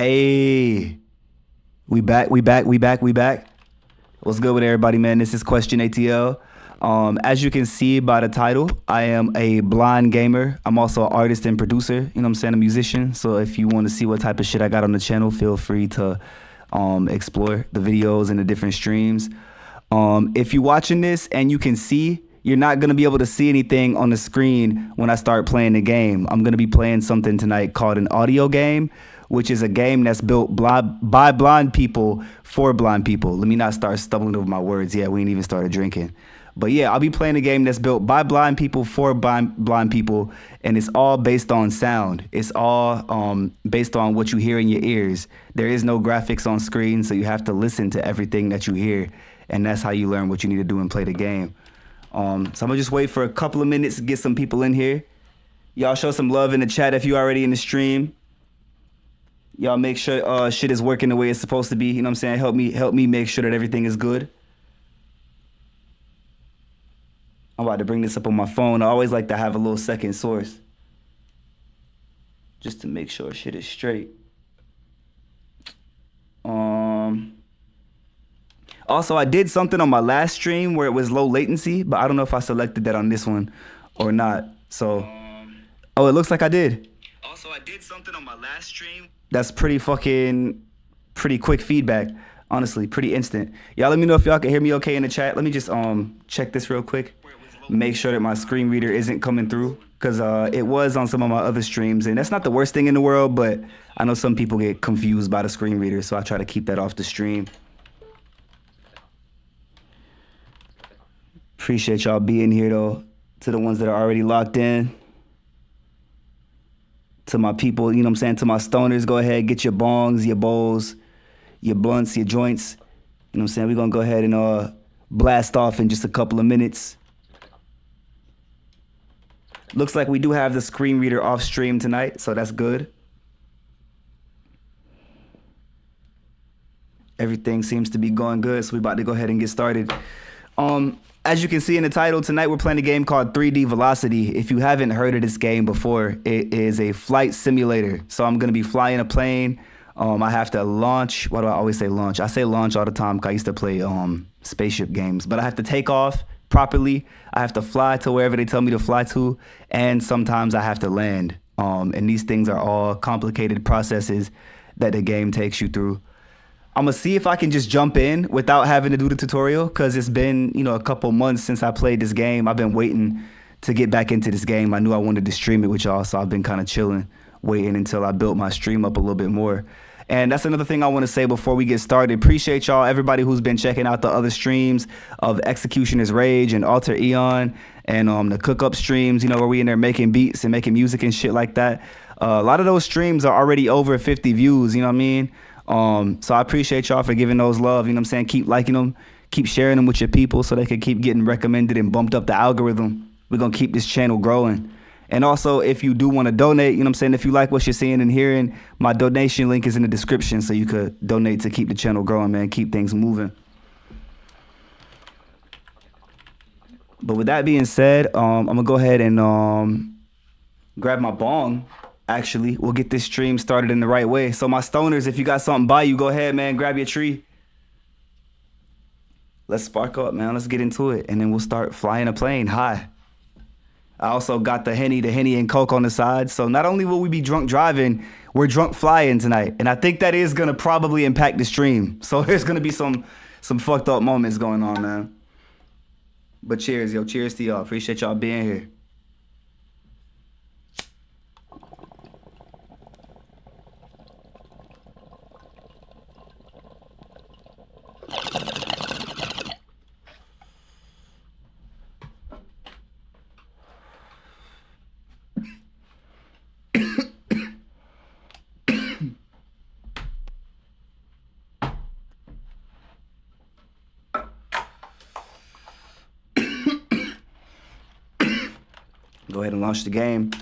Hey, we back. What's good with everybody, man? This is Question ATL. As you can see by the title, I am a blind gamer. I'm also an artist and producer, you know what I'm saying, a musician. So if you want to see what type of shit I got on the channel, feel free to explore the videos and the different streams. If you're watching this and you can see, you're not going to be able to see anything on the screen when I start playing the game. I'm going to be playing something tonight called an audio game, which is a game that's built by blind people for blind people. Let me not start stumbling over my words. Yeah, we ain't even started drinking. But yeah, I'll be playing a game that's built by blind people for blind people, and it's all based on sound. It's all based on what you hear in your ears. There is no graphics on screen, so you have to listen to everything that you hear, and that's how you learn what you need to do and play the game. So I'm gonna just wait for a couple of minutes to get some people in here. Y'all show some love in the chat if you're already in the stream. Y'all make sure shit is working the way it's supposed to be. You know what I'm saying? Help me make sure that everything is good. I'm about to bring this up on my phone. I always like to have a little second source, just to make sure shit is straight. Also, I did something on my last stream where it was low latency, but I don't know if I selected that on this one or not. So, oh, it looks like I did. Also, I did something on my last stream. That's pretty quick feedback. Honestly, pretty instant. Y'all let me know if y'all can hear me okay in the chat. Let me just check this real quick. Make sure that my screen reader isn't coming through, because it was on some of my other streams, and that's not the worst thing in the world, but I know some people get confused by the screen reader, so I try to keep that off the stream. Appreciate y'all being here, though. To the ones that are already locked in. To my people, you know what I'm saying, to my stoners, go ahead, get your bongs, your bowls, your blunts, your joints. You know what I'm saying? We're going to go ahead and blast off in just a couple of minutes. Looks like we do have the screen reader off stream tonight, so that's good. Everything seems to be going good, so we're about to go ahead and get started. As you can see in the title, tonight we're playing a game called 3D Velocity. If you haven't heard of this game before, it is a flight simulator. So I'm going to be flying a plane. I have to launch. Why do I always say launch? I say launch all the time because I used to play spaceship games. But I have to take off properly. I have to fly to wherever they tell me to fly to. And sometimes I have to land. And these things are all complicated processes that the game takes you through. I'm going to see if I can just jump in without having to do the tutorial, because it's been, a couple months since I played this game. I've been waiting to get back into this game. I knew I wanted to stream it with y'all, so I've been kind of chilling, waiting until I built my stream up a little bit more. And that's another thing I want to say before we get started. Appreciate y'all, everybody who's been checking out the other streams of Executioner's Rage and Alter Eon and the cook-up streams, where we in there making beats and making music and shit like that. A lot of those streams are already over 50 views, you know what I mean? So I appreciate y'all for giving those love, you know what I'm saying? Keep liking them, keep sharing them with your people so they can keep getting recommended and bumped up the algorithm. We're going to keep this channel growing. And also, if you do want to donate, you know what I'm saying? If you like what you're seeing and hearing, my donation link is in the description so you could donate to keep the channel growing, man, keep things moving. But with that being said, I'm going to go ahead and grab my bong. Actually, we'll get this stream started in the right way. So my stoners, if you got something by you, go ahead, man, grab your tree. Let's spark up, man. Let's get into it. And then we'll start flying a plane high. I also got the Henny and Coke on the side. So not only will we be drunk driving, we're drunk flying tonight. And I think that is going to probably impact the stream. So there's going to be some fucked up moments going on, man. But cheers, yo. Cheers to y'all. Appreciate y'all being here. Go ahead and launch the game.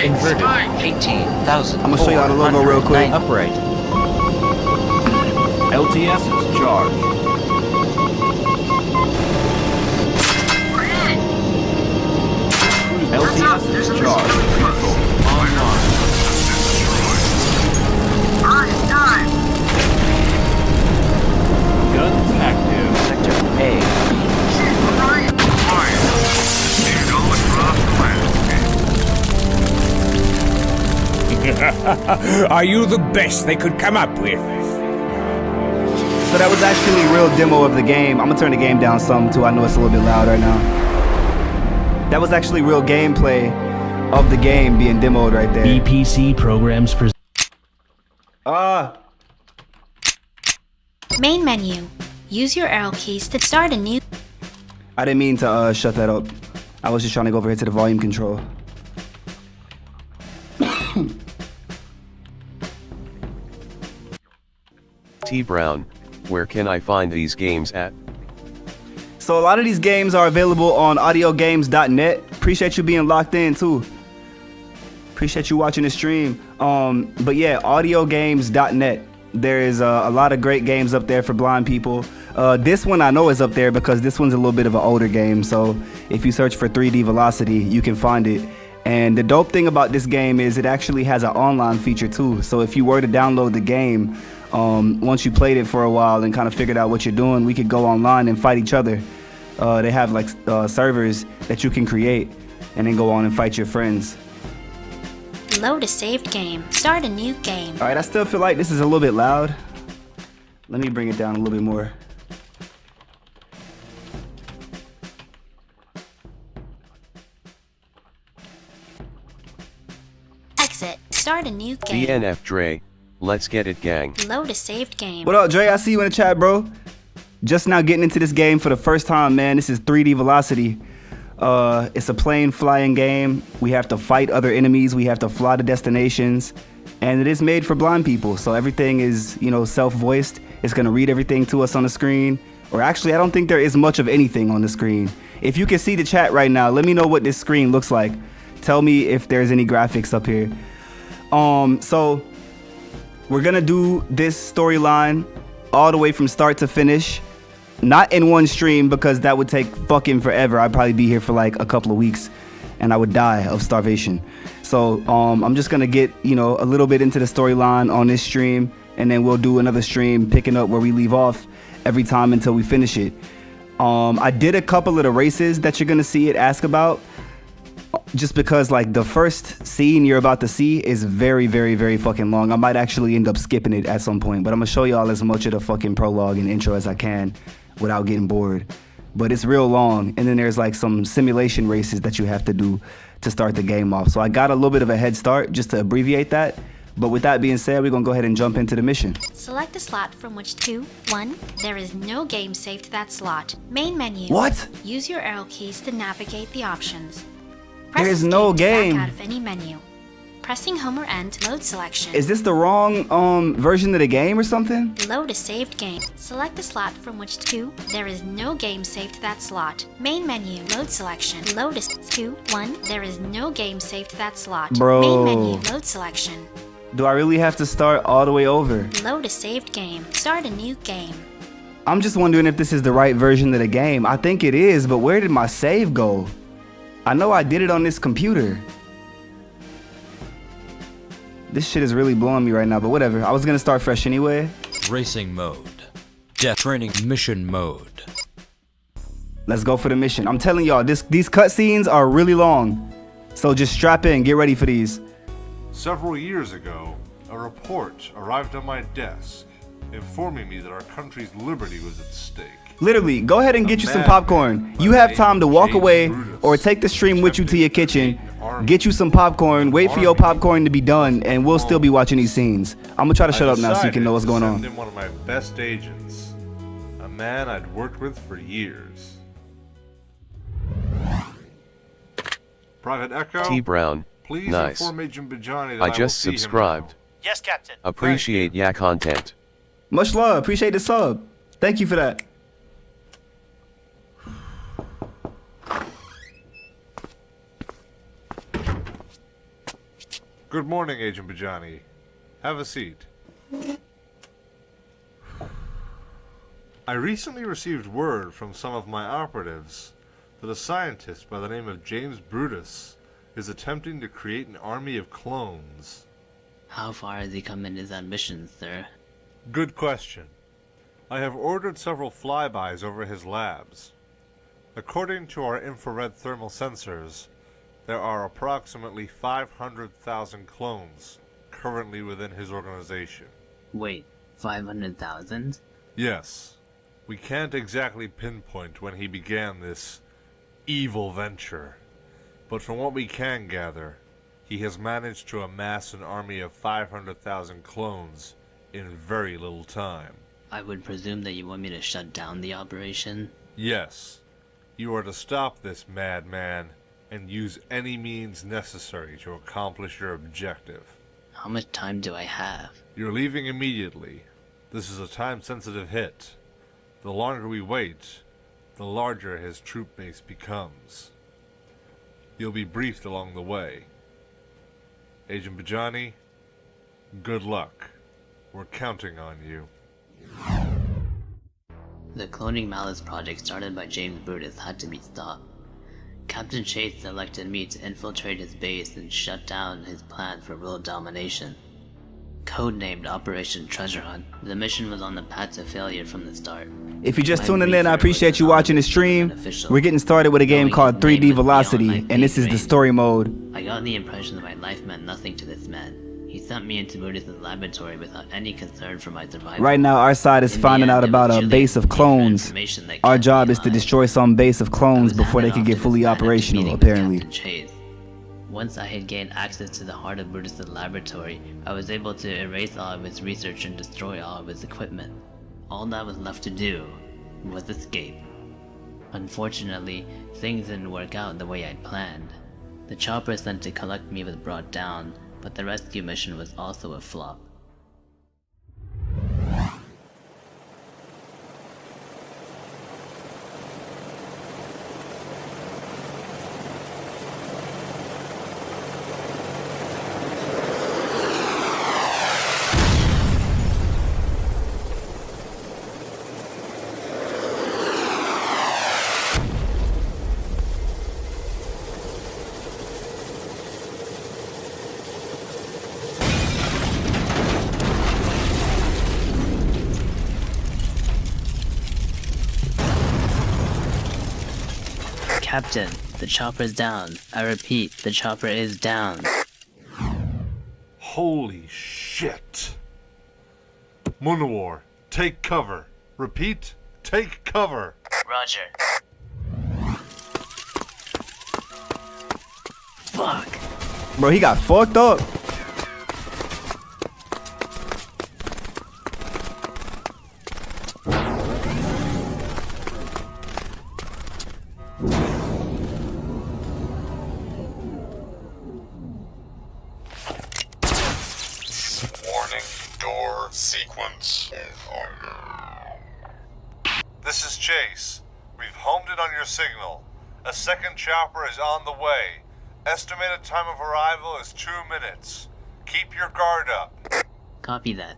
Inverted 18,000. I'm gonna show you how the logo real quick. Upright. LTS is charged. LTS is charged. Are you the best they could come up with? So that was actually a real demo of the game. I'm gonna turn the game down some too. I know it's a little bit loud right now. That was actually real gameplay of the game being demoed right there. BPC programs present. Main menu. Use your arrow keys to start a new. I didn't mean to shut that up. I was just trying to go over here to the volume control. T Brown, where can I find these games at? So a lot of these games are available on audiogames.net. Appreciate you being locked in too. Appreciate you watching the stream. But yeah, audiogames.net. There is a lot of great games up there for blind people. This one I know is up there because this one's a little bit of an older game. So if you search for 3D Velocity, you can find it. And the dope thing about this game is it actually has an online feature too. So if you were to download the game, once you played it for a while and kind of figured out what you're doing, we could go online and fight each other. They have like servers that you can create and then go on and fight your friends. Load a saved game. Start a new game. All right, I still feel like this is a little bit loud. Let me bring it down a little bit more. Exit. Start a new game. DNF Dre, let's get it gang. Load a saved game. What up, Dre? I see you in the chat, bro. Just now getting into this game for the first time, man. This is 3D Velocity. It's a plane flying game. We have to fight other enemies. We have to fly to destinations. And it is made for blind people. So everything is, you know, self-voiced. It's going to read everything to us on the screen. Or actually, I don't think there is much of anything on the screen. If you can see the chat right now, let me know what this screen looks like. Tell me if there's any graphics up here. So we're going to do this storyline all the way from start to finish. Not in one stream because that would take fucking forever. I'd probably be here for like a couple of weeks and I would die of starvation. So I'm just gonna get, you know, a little bit into the storyline on this stream and then we'll do another stream picking up where we leave off every time until we finish it. I did a couple of the races that you're gonna see it ask about just because like the first scene you're about to see is very, very, very fucking long. I might actually end up skipping it at some point, but I'm gonna show y'all as much of the fucking prologue and intro as I can without getting bored. But it's real long, and then there's like some simulation races that you have to do to start the game off. So I got a little bit of a head start just to abbreviate that. But with that being said, we're gonna go ahead and jump into the mission. Select a slot from which to 1. There is no game saved to that slot. Main menu. What? Use your arrow keys to navigate the options. There is Escape no to game. back out of any menu. Pressing home or end, load selection. Is this the wrong version of the game or something? Load a saved game. Select a slot from which to. There is no game saved to that slot. Main menu. Load selection. Load a 2. 1. There is no game saved to that slot. Bro. Main menu. Load selection. Do I really have to start all the way over? Load a saved game. Start a new game. I'm just wondering if this is the right version of the game. I think it is, but where did my save go? I know I did it on this computer. This shit is really blowing me right now, but whatever. I was gonna start fresh anyway. Racing mode. Death training mission mode. Let's go for the mission. I'm telling y'all, these cutscenes are really long. So just strap in, get ready for these. Several years ago, a report arrived on my desk informing me that our country's liberty was at stake. Literally, go ahead and get you some popcorn. You have time to walk away or take the stream with you to your kitchen. Get you some popcorn, wait for your popcorn to be done, and we'll still be watching these scenes. I'm gonna try to shut up now so you can know what's going on. I decided to send in one of my best agents, a man I'd worked with for years. Private Echo, T Brown, please nice. inform Agent Bajani that I will just see him subscribed. Yes, Captain. Appreciate ya content. Much love, appreciate the sub. Thank you for that. Good morning, Agent Bajani. Have a seat. I recently received word from some of my operatives that a scientist by the name of James Brutus is attempting to create an army of clones. How far has he come in his ambitions, sir? Good question. I have ordered several flybys over his labs. According to our infrared thermal sensors, there are approximately 500,000 clones currently within his organization. Wait, 500,000? Yes, we can't exactly pinpoint when he began this evil venture, but from what we can gather, he has managed to amass an army of 500,000 clones in very little time. I would presume that you want me to shut down the operation? Yes, you are to stop this madman and use any means necessary to accomplish your objective. How much time do I have? You're leaving immediately. This is a time-sensitive hit. The longer we wait, the larger his troop base becomes. You'll be briefed along the way. Agent Bajani, good luck. We're counting on you. The Cloning Malice project started by James Brutus had to be stopped. Captain Chase selected me to infiltrate his base and shut down his plan for world domination. Codenamed Operation Treasure Hunt, the mission was on the path to failure from the start. If you're just My tuning in, I research appreciate was you watching the stream. unofficial. We're getting started with a game Knowing called his name 3D was beyond Velocity, my and this pay is the grade. story mode. I got the impression that my life meant nothing to this man. He sent me into Brutus' laboratory without any concern for my survival. Right now, our side is In the finding end, out it was about a Julius base of who gave me clones. information that Our kept job me is to alive. destroy some base of I clones was before they handed can off get to fully this man after operational, meeting with apparently. Captain Chase. Once I had gained access to the heart of Brutus' laboratory, I was able to erase all of his research and destroy all of his equipment. All that was left to do was escape. Unfortunately, things didn't work out the way I'd planned. The chopper sent to collect me was brought down, but the rescue mission was also a flop. Captain, the chopper's down. I repeat, the chopper is down. Holy shit! Munawar, take cover. Repeat, take cover. Roger. Fuck. Bro, he got fucked up. Warning, door sequence. This is Chase. We've homed in on your signal. A second chopper is on the way. Estimated time of arrival is 2 minutes. Keep your guard up. Copy that.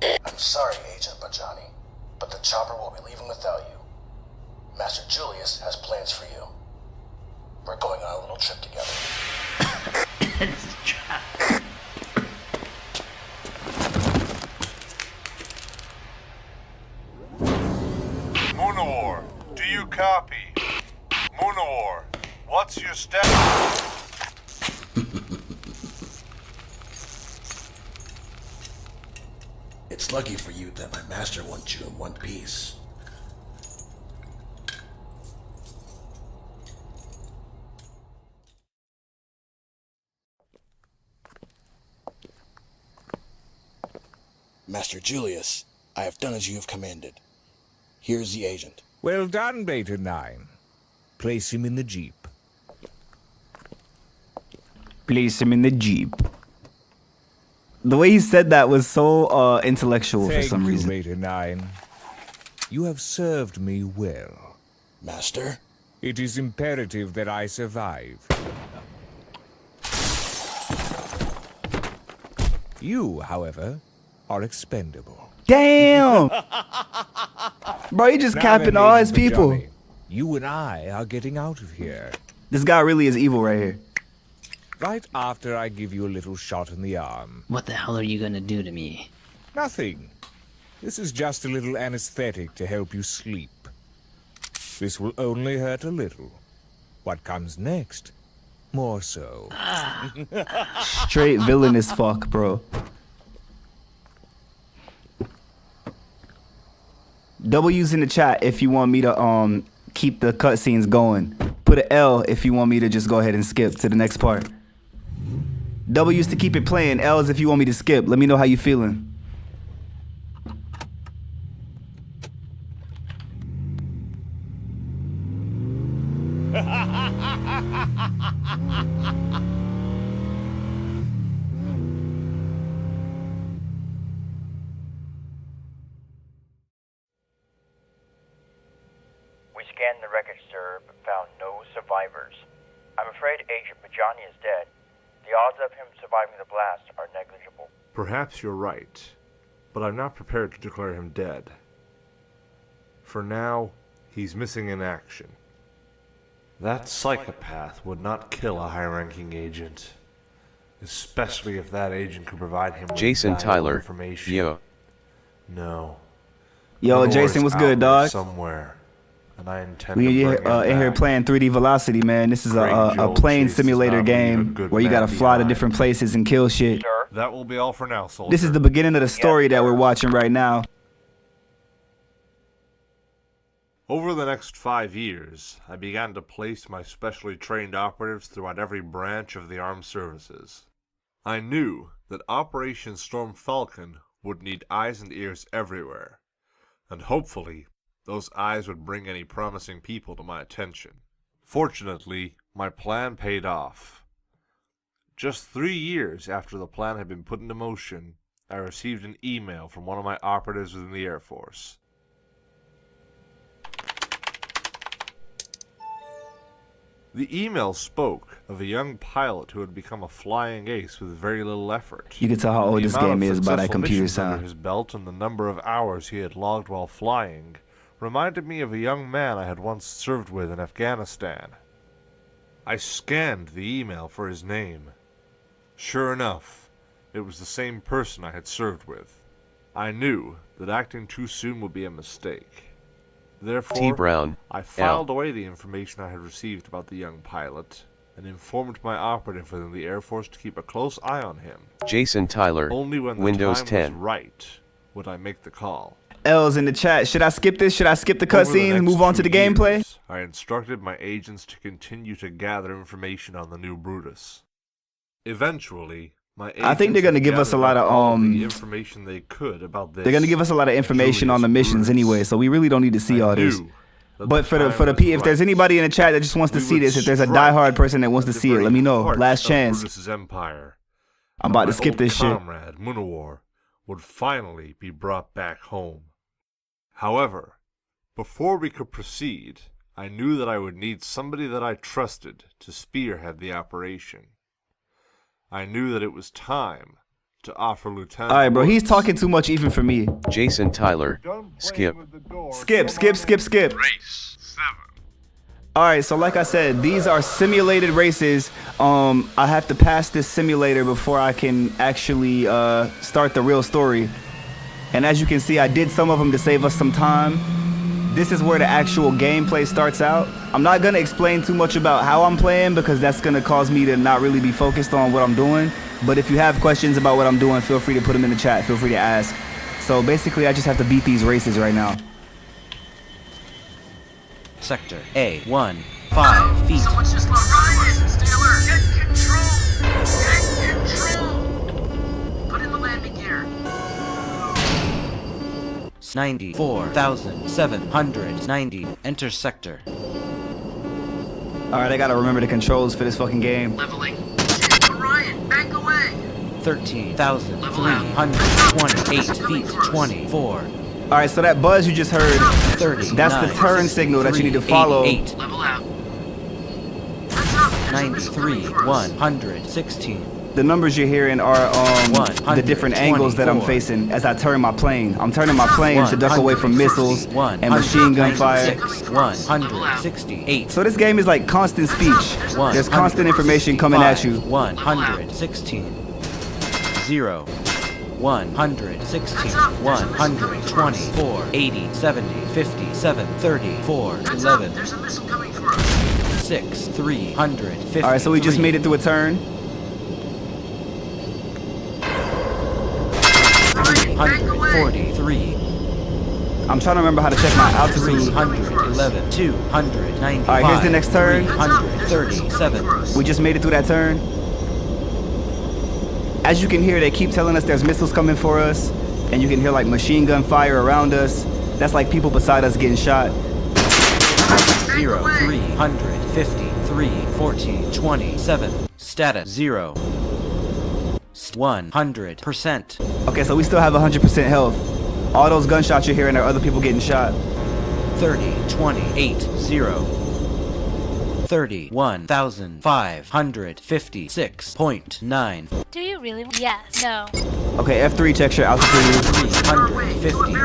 I'm sorry, Agent Bajani, but the chopper will be leaving without you. Master Julius has plans for you. We're going on a little trip together. It's a trap. Munawar, do you copy? Munawar, what's your status? It's lucky for you that my master wants you in one piece. Master Julius, I have done as you have commanded. Here's the agent. Well done, Beta 9. Place him in the jeep. Place him in the jeep. The way he said that was so intellectual for Thank some you, reason. Beta 9. You have served me well. Master? It is imperative that I survive. You, however, are expendable. Damn! Bro, he just Now capping then, all his Agent people. Bajani, you and I are getting out of here. This guy really is evil right here. Right after I give you a little shot in the arm. What the hell are you gonna do to me? Nothing. This is just a little anesthetic to help you sleep. This will only hurt a little. What comes next More so. Straight villainous fuck, bro. W's in the chat if you want me to keep the cutscenes going. Put an L if you want me to just go ahead and skip to the next part. W's to keep it playing. L's if you want me to skip. Let me know how you feeling. We scanned the wreckage, sir, but found no survivors. I'm afraid Agent Bajani is dead. The odds of him surviving the blast are negligible. Perhaps you're right, but I'm not prepared to declare him dead. For now, he's missing in action. That psychopath would not kill a high-ranking agent, especially if that agent could provide him with Jason valuable Tyler. information. Yo. No. Yo, Lenore Jason, is what's out good, there dog? somewhere, and I intend We to bring him in here back. playing 3D Velocity, man. This is Craig a Joel plane Chase does simulator not leave a game good where you man gotta fly to behind. different places and kill shit. Sir? That will be all for now, soldier. This is the beginning of the story that we're watching right now. Over the next 5 years, I began to place my specially trained operatives throughout every branch of the armed services. I knew that Operation Storm Falcon would need eyes and ears everywhere, and hopefully, those eyes would bring any promising people to my attention. Fortunately, my plan paid off. Just 3 years after the plan had been put into motion, I received an email from one of my operatives within the Air Force. The email spoke of a young pilot who had become a flying ace with very little effort. You can tell how old The this amount game of is by that successful computer missions under sound. his belt and the number of hours he had logged while flying reminded me of a young man I had once served with in Afghanistan. I scanned the email for his name. Sure enough, it was the same person I had served with. I knew that acting too soon would be a mistake. Therefore, T. Brown, I L. filed away the information I had received about the young pilot and informed my operative within the Air Force to keep a close eye on him. Jason Tyler, Only when the Windows time 10. was right would I make the call. L's in the chat. Should I skip this? Should I skip the Over the cutscenes and next move on to 2 the gameplay? years, I instructed my agents to continue to gather information on the new Brutus. Eventually, my agents I think they're gonna had give us a gathered lot up of, all the information they could about this. They're gonna give us a lot of information on the Julius missions Brutus. anyway, so we really don't need to see all this. knew that But for the time was if there's right. anybody in the chat that just wants to We see would this, if there's a strike diehard person that wants to at the see it, very let me know. heart Last of chance. Brutus's empire. I'm about My to skip old this shit. comrade, Munawar, would finally be brought back home. However, before we could proceed, I knew that I would need somebody that I trusted to spearhead the operation. I knew that it was time to offer Lieutenant All right, bro. He's Woods talking too much even for me. Jason Tyler, skip. Skip. Race 7. All right, so like I said, these are simulated races. I have to pass this simulator before I can actually start the real story. And as you can see, I did some of them to save us some time. This is where the actual gameplay starts out. I'm not gonna explain too much about how I'm playing because that's gonna cause me to not really be focused on what I'm doing. But if you have questions about what I'm doing, feel free to put them in the chat. Feel free to ask. So basically, I just have to beat these races right now. Sector A1, 5 feet. Someone's just lost Ryan! Stay alert! Get control! Get control! Put in the landing gear. 94,790. Enter sector. All right, I gotta remember the controls for this fucking game. Leveling. Ryan, back away! 13,328 feet 24. All right, so that buzz you just heard, 30. that's the turn signal that you need to follow. Level out. 93, 116. The numbers you're hearing are the different angles that I'm 124. facing as I turn my plane. I'm turning my plane to duck away from missiles and machine gun fire. 168. So this game is like constant speech. There's constant information coming at you. 116. 0. 116. 124. 80. 70. 57. 34. 11. There's a missile coming for us. 6, 350. All right, so we just made it through a turn. 343. I'm trying to remember how to check my altitude. 311. 295. All right, here's the next turn. 337. We just made it through that turn. As you can hear, they keep telling us there's missiles coming for us, and you can hear like machine gun fire around us. That's like people beside us getting shot. 0, 350, 314, 27. Status 0. 100%. Okay, so we still have 100% health. All those gunshots you're hearing are other people getting shot. 30, 28, 0. 31,556.9. Do you really? Yes. No. Okay, F3 checks your altitude. 350.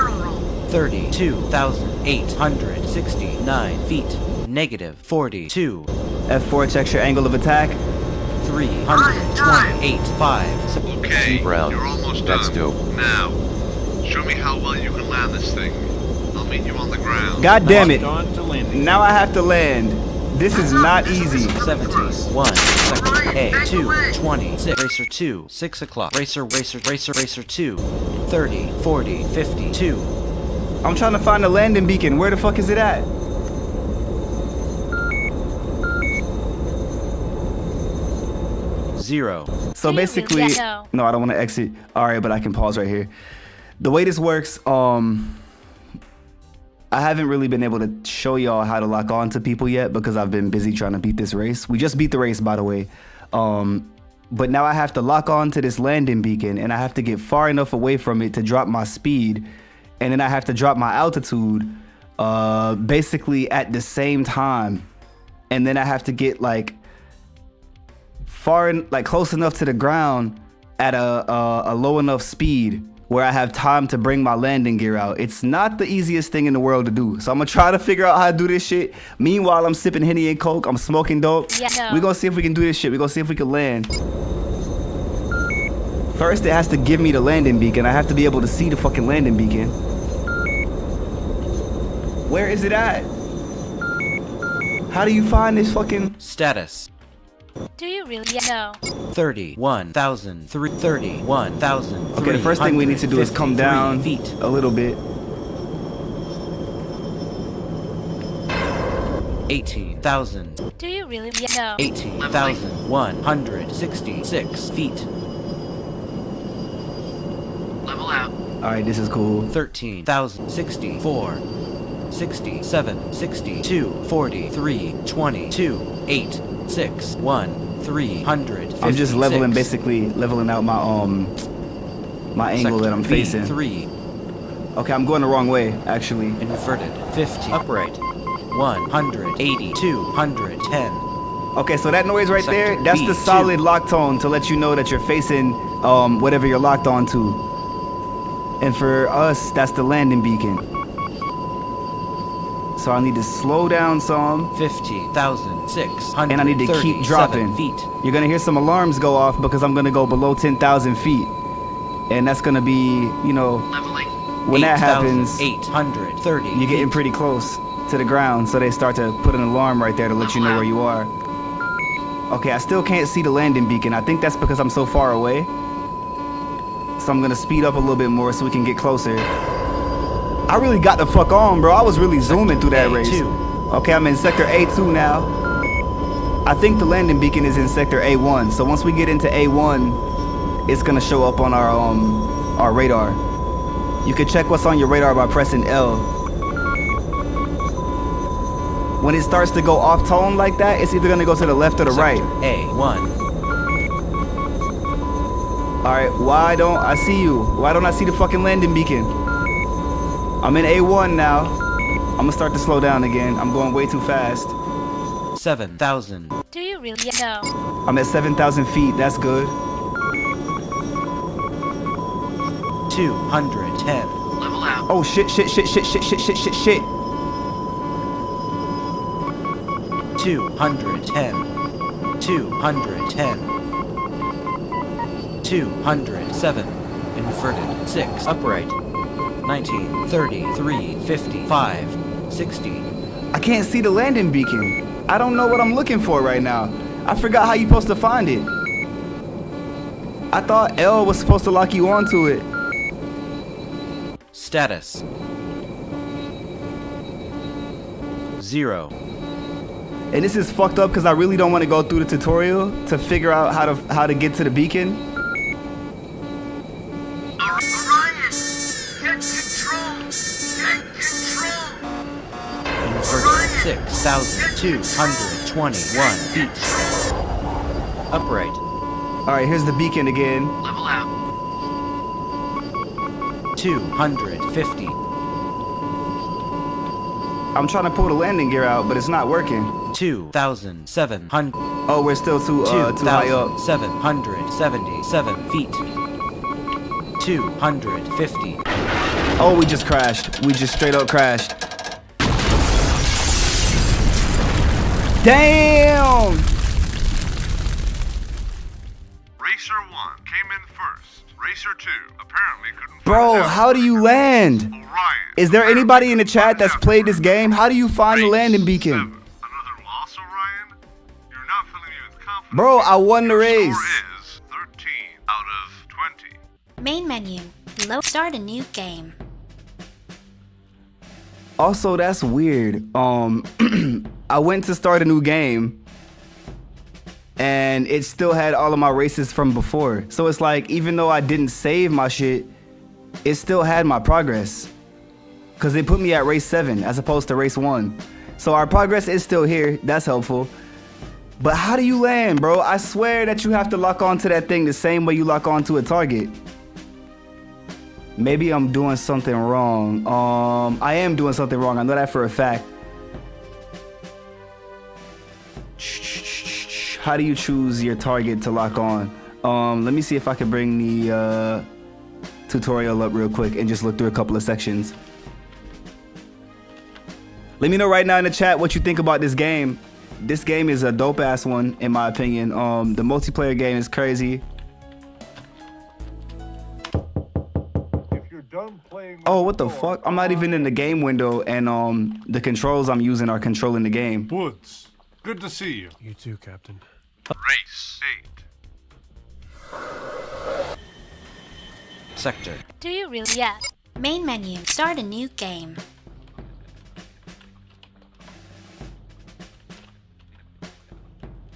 32,869 feet. Negative 42. F4 checks your angle of attack. 328.5. Okay, Brown, you're almost that's done. dope. Now, show me how well you can land this thing. I'll meet you on the ground. God damn it. On to landing. Now I have to land. This is not easy. 71 second. A2 26. Racer 2 6 o'clock. Racer 2 30 40 52. I'm trying to find the landing beacon. Where the fuck is it at? Zero. So basically, no, I don't want to exit. All right, but I can pause right here. The way this works, I haven't really been able to show y'all how to lock on to people yet because I've been busy trying to beat this race. We just beat the race, by the way. But now I have to lock on to this landing beacon and I have to get far enough away from it to drop my speed. And then I have to drop my altitude basically at the same time. And then I have to get like close enough to the ground at a low enough speed where I have time to bring my landing gear out. It's not the easiest thing in the world to do. So I'm gonna try to figure out how to do this shit. Meanwhile, I'm sipping Henny and Coke. I'm smoking dope. We're gonna see if we can do this shit. We're gonna see if we can land. First, it has to give me the landing beacon. I have to be able to see the fucking landing beacon. Where is it at? How do you find this fucking status? Do you really? No. 31,000. 31,000. Okay, the first thing we need to do is come down a little bit. 18,000. Do you really? No. 18,166 feet. Level out. All right, this is cool. 13,064. 67, 62, 43, 22, 8, 6, 1, 356. I'm just basically leveling out my my angle that I'm facing. 3. Okay, I'm going the wrong way, actually. Inverted. 50. Upright. 180. 210. Okay, so that noise right there, that's the solid lock tone to let you know that you're facing whatever you're locked onto. And for us, that's the landing beacon. So I need to slow down some. 50,600. And I need to keep dropping. Feet. You're gonna hear some alarms go off because I'm gonna go below 10,000 feet. And that's gonna be, you know, when that happens, 830. you're getting pretty close to the ground. So they start to put an alarm right there to let you know where you are. Okay, I still can't see the landing beacon. I think that's because I'm so far away. So I'm gonna speed up a little bit more so we can get closer. I really got the fuck on, bro. I was really zooming through that race. Okay, I'm in sector A2 now. I think the landing beacon is in sector A1. So once we get into A1, it's gonna show up on our radar. You can check what's on your radar by pressing L. When it starts to go off tone like that, it's either gonna go to the left or the right. A1. All right, why don't I see you? Why don't I see the fucking landing beacon? I'm in A1 now. I'm gonna start to slow down again. I'm going way too fast. 7,000. Do you really? No. I'm at 7,000 feet. That's good. 210. Level out. Oh shit, shit, shit, shit, shit, shit, shit, shit, shit. 210. 210. 207. Inverted. 6. Upright. 19, 33, 55, 60. I can't see the landing beacon. I don't know what I'm looking for right now. I forgot how you supposed to find it. I thought L was supposed to lock you onto it. Status 0. And this is fucked up because I really don't want to go through the tutorial to figure out how to get to the beacon. Orion! Get control! Get control! Inverted 6,221 feet. Upright. Alright, here's the beacon again. Level out. 250. I'm trying to pull the landing gear out, but it's not working. 2,700. Oh, we're still too high up. 2,777 feet. 250. Oh, we just crashed. We just straight up crashed. Damn! Racer 1 came in first. Racer 2 apparently couldn't Bro, find out. how do you land? Orion Is there anybody in the chat that's apparently played this game? How do you find the landing beacon? 7. Another loss, Orion? You're not filling me with confidence. Bro, I won the Your race. score is 13 out of 20. Main menu. Load. Start a new game. Also, that's weird. I went to start a new game and it still had all of my races from before. So it's like, even though I didn't save my shit, it still had my progress. Cause they put me at race 7 as opposed to race 1. So our progress is still here. That's helpful. But how do you land, bro? I swear that you have to lock onto that thing the same way you lock onto a target. Maybe I'm doing something wrong. I am doing something wrong. I know that for a fact. How do you choose your target to lock on? Let me see if I can bring the tutorial up real quick and just look through a couple of sections. Let me know right now in the chat what you think about this game. This game is a dope ass one in my opinion. The multiplayer game is crazy. Oh, what the fuck? I'm not even in the game window, and the controls I'm using are controlling the game. Woods, good to see you. You too, Captain. Race 8. Sector. Do you really? Yeah. Main menu. Start a new game.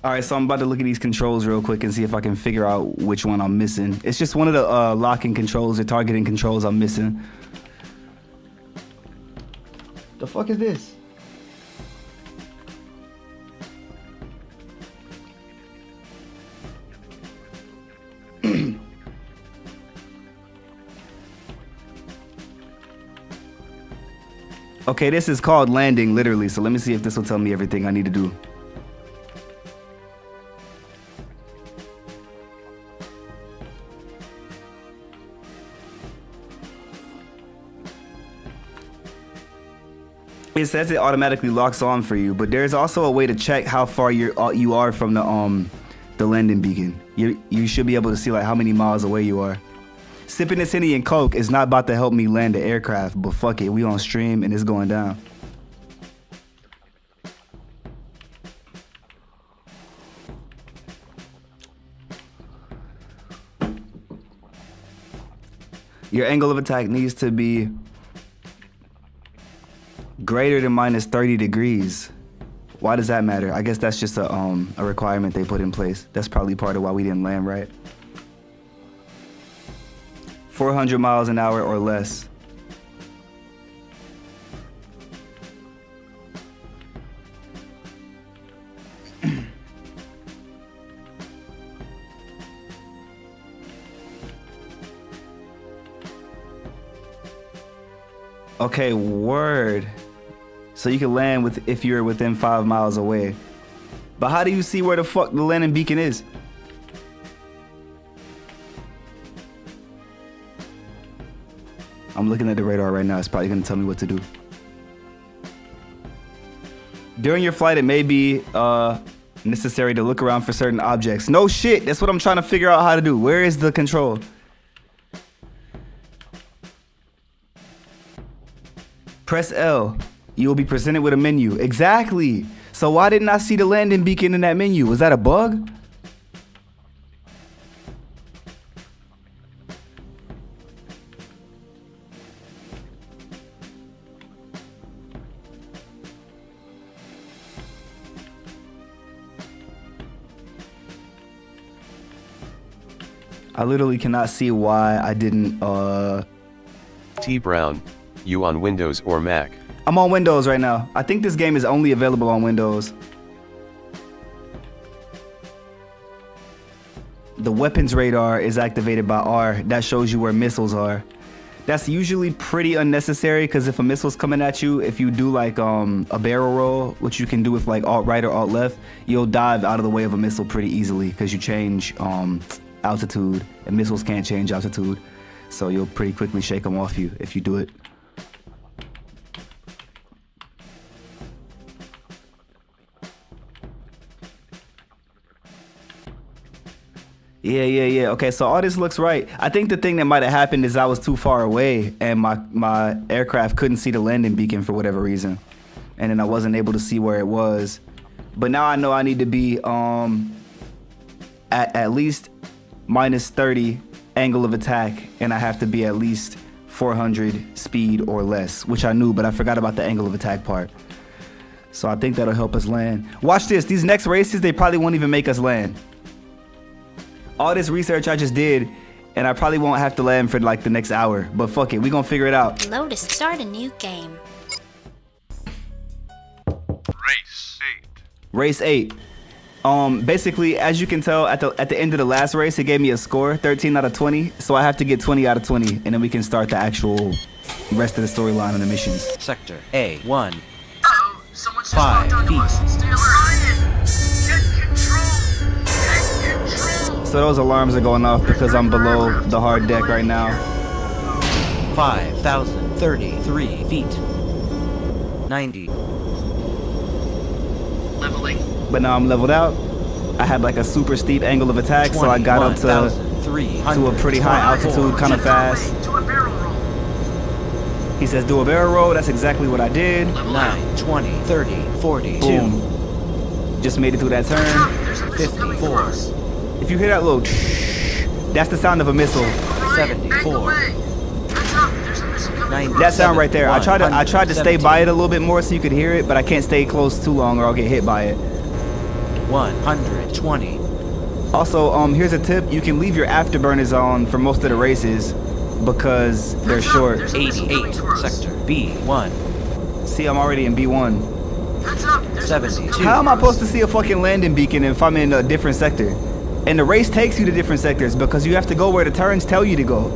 Alright, so I'm about to look at these controls real quick and see if I can figure out which one I'm missing. It's just one of the locking controls or targeting controls I'm missing. The fuck is this? Okay, this is called landing, literally. So let me see if this will tell me everything I need to do. It says it automatically locks on for you, but there's also a way to check how far you are from the landing beacon. You should be able to see like how many miles away you are. Sipping this Henny and Coke is not about to help me land the aircraft, but fuck it, we on stream and it's going down. Your angle of attack needs to be greater than -30 degrees. Why does that matter? I guess that's just a requirement they put in place. That's probably part of why we didn't land right. 400 miles an hour or less. Okay, word. So you can land if you're within 5 miles away. But how do you see where the fuck the landing beacon is? I'm looking at the radar right now. It's probably gonna tell me what to do. During your flight, it may be necessary to look around for certain objects. No shit, that's what I'm trying to figure out how to do. Where is the control? Press L. You will be presented with a menu. Exactly. So why didn't I see the landing beacon in that menu? Was that a bug? I literally cannot see why I didn't, T Brown, you on Windows or Mac? I'm on Windows right now. I think this game is only available on Windows. The weapons radar is activated by R. That shows you where missiles are. That's usually pretty unnecessary because if a missile's coming at you, if you do like a barrel roll, which you can do with like Alt right or Alt left, you'll dive out of the way of a missile pretty easily because you change altitude, and missiles can't change altitude, so you'll pretty quickly shake them off you if you do it. Yeah. Okay, so all this looks right. I think the thing that might have happened is I was too far away and my aircraft couldn't see the landing beacon for whatever reason, and then I wasn't able to see where it was. But now I know I need to be at least minus 30 angle of attack, and I have to be at least 400 speed or less, which I knew, but I forgot about the angle of attack part. So I think that'll help us land. Watch this. These next races, they probably won't even make us land. All this research I just did, and I probably won't have to land for like the next hour, but fuck it, we gonna figure it out. Lotus, start a new game. Race 8. Basically, as you can tell, at the end of the last race, it gave me a score, 13 out of 20. So I have to get 20 out of 20, and then we can start the actual rest of the storyline and the missions. Sector A1. Uh-oh, someone's just 5 locked onto feet. us. Stay Orion, get control. Get control. So those alarms are going off because I'm below the hard deck right now. 5,033 feet. 90. Leveling. But now I'm leveled out. I had like a super steep angle of attack, so I got up to a pretty high altitude kind of fast. Do a barrel roll. He says do a barrel roll. That's exactly what I did. 9, 20, 30, 42. Boom. Just made it through that turn. There's a missile coming for 54. us. If you hear that little that's the sound of a missile. Orion, back 74. away. Heads up, there's a missile coming 90. for That us. sound right there. I tried to stay 117. by it a little bit more so you could hear it, but I can't stay close too long or I'll get hit by it. 120. Also, here's a tip. You can leave your afterburners on for most of the races because they're short. 88. Sector B1. See, I'm already in B1. Heads up, there's a missile 72. coming. How am I supposed to see a fucking landing beacon if I'm in a different sector? And the race takes you to different sectors because you have to go where the turns tell you to go.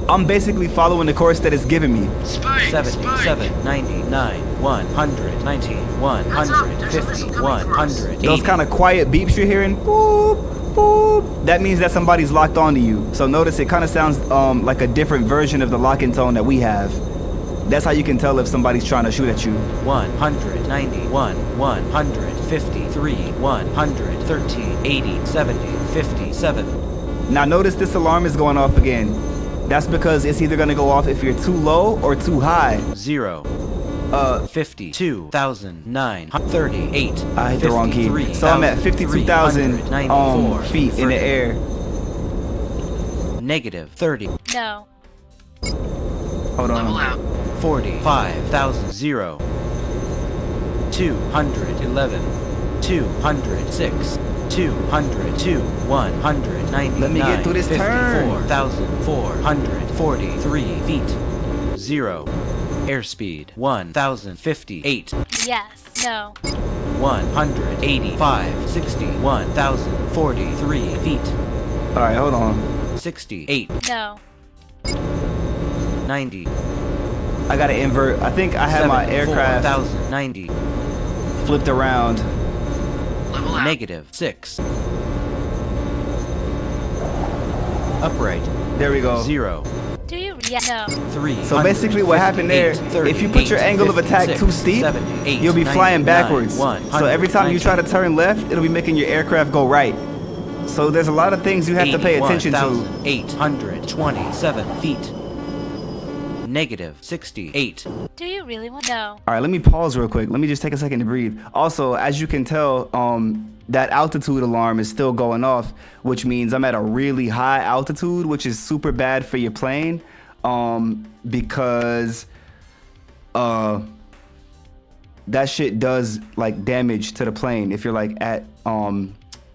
I'm basically following the course that it's giving me. 77, 99, 100, 19, 150, 180. Those kind of quiet beeps you're hearing, boop, boop, that means that somebody's locked onto you. So notice it kind of sounds like a different version of the locking tone that we have. That's how you can tell if somebody's trying to shoot at you. 191, 153, 113, 80, 70, 57. Now notice this alarm is going off again. That's because it's either gonna go off if you're too low or too high. 0. 52,009, 38. I hit the wrong key. So I'm at 52,000 feet in the air. Negative 30. No. Hold Level on. out. 45,000, 0. 211, 206, 202, 199. Let me get through this turn. 54,443 feet. 0. Airspeed 1,058. Yes. No. 185, 60, 1,043 feet. Alright, hold on. 68, No. 90. I gotta invert. I think I have my aircraft 4,090. flipped around. Level out. Negative 6. Upright There we go. 0. Do you? Yeah. No. 3. So basically what happened there, if you put your angle of attack too steep, you'll be flying backwards. So every time you try to turn left, it'll be making your aircraft go right. So there's a lot of things you have to pay attention to. 827 feet. negative 68. Do you really want to know? All right, let me pause real quick. Let me just take a second to breathe. Also, as you can tell, that altitude alarm is still going off, which means I'm at a really high altitude, which is super bad for your plane, because that shit does like damage to the plane. If you're like at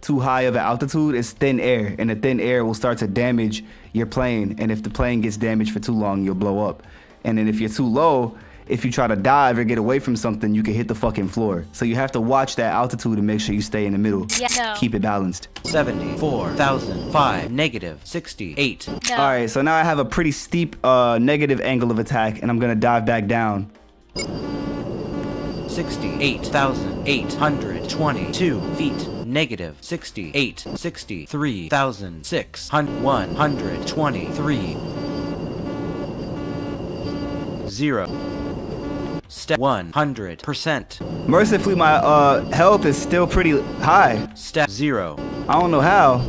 too high of an altitude, it's thin air, and the thin air will start to damage your plane. And if the plane gets damaged for too long, you'll blow up. And then if you're too low, if you try to dive or get away from something, you can hit the fucking floor. So you have to watch that altitude and make sure you stay in the middle. Yeah, no. Keep it balanced. 74,005 negative 68. No. All right, so now I have a pretty steep negative angle of attack, and I'm gonna dive back down. 68,822 feet. Negative 68, 63,623. 0. Step 100%. Mercifully, my health is still pretty high. Step 0. I don't know how.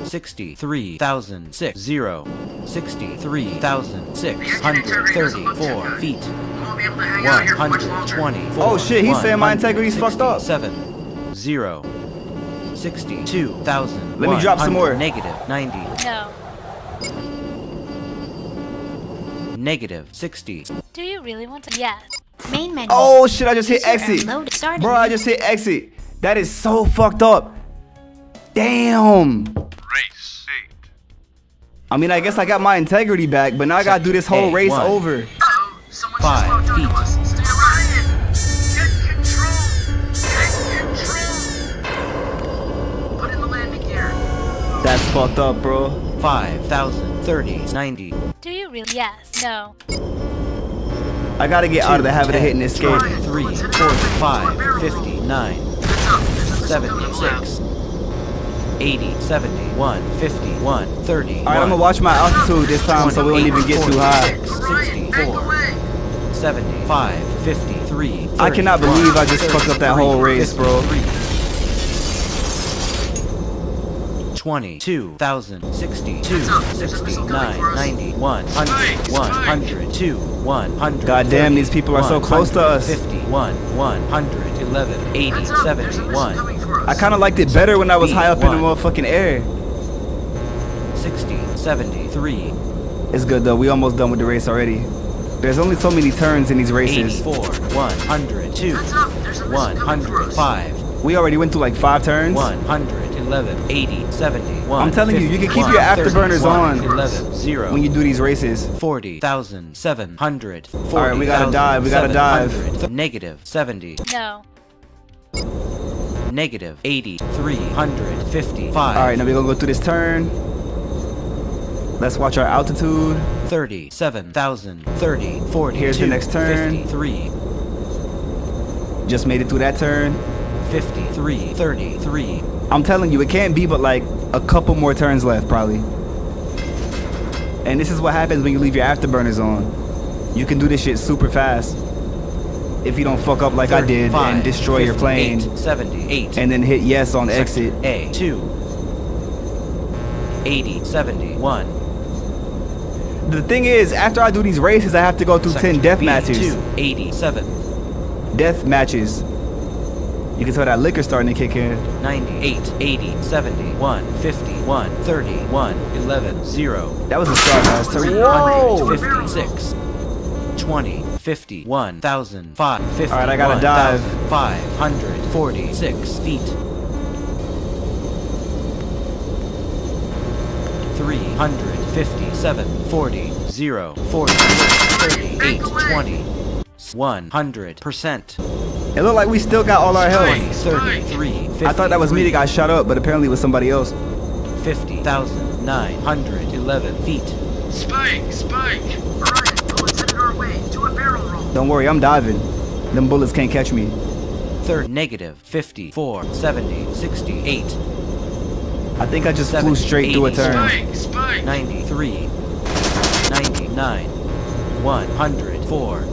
63,660. 63,634 feet. You won't be able to hang out here for much longer. 124. Oh shit, he's saying my integrity's fucked up. 7, 0. 62,000. Let me drop some more. Negative 90. No. Negative 60. Do you really want to? Yes. Main menu. Oh shit, I just hit User exit. load started. Bro, I just hit exit. That is so fucked up. Damn. Race 8. I mean, I guess I got my integrity back, but now I gotta do this whole race A1. over. Uh-oh, someone 5 just walked onto feet. us. Stay right. Get control. Get control. Put in the landing gear. That's fucked up, bro. 5,000. 30. 90. Do you really? Yes. No. I gotta get out of the habit of hitting this game. 3, 45, 59, Heads up, there's a missile coming left. 76, 80, 71, 51, 30. All right, I'm gonna watch my altitude this time so we don't even get too high. Orion, make the 64, way. 75, 53, I cannot 31, believe I just fucked up that whole race, bro. 22,000, 62, 69, 90, 100, 102, 100. God damn, these people are so close to us. 51, 111, 80, Heads up, there's a missile 71, coming for us. I kind of liked it better when I was high up in the B1. motherfucking air. 60, 73, It's good though. We almost done with the race already. There's only so many turns in these races. 84, 102, Heads up, there's a missile coming for us. 105, We already went through like 5 turns. 111, 80, 71. I'm telling you, you can keep your afterburners on 11, 0. when you do these races. 40,700. All right, we gotta dive, we gotta dive. Negative 70. No. Negative 80. 355. All right, now we're gonna go through this turn. Let's watch our altitude. 37,000. 30. 40. Here's the next turn. 53. Just made it through that turn. 53. 33. I'm telling you, it can't be but like a couple more turns left, probably. And this is what happens when you leave your afterburners on. You can do this shit super fast. If you don't fuck up like I did and destroy your plane. 78. And then hit yes on exit. A2. 80. 71. The thing is, after I do these races, I have to go through 10 death matches. 87. Death matches. You can tell that liquor starting to kick in. 98, 80, 71, 51, 31, 11, 0. That was a start, guys. 356, 20, 50, 1,005, 50. Alright, I gotta dive. 546 feet. 357, 40, 0, 40, 38, 20, 100%. It looked like we still got all our health. 33, 50, I thought that was me that got shot up, but apparently it was somebody else. 50,911 feet. Spike! Orion, bullets headed our way. Do a barrel roll. Don't worry, I'm diving. Them bullets can't catch me. Third negative 54, 70, 68, I think I just flew straight through a turn. Spike! 93, 99, 104.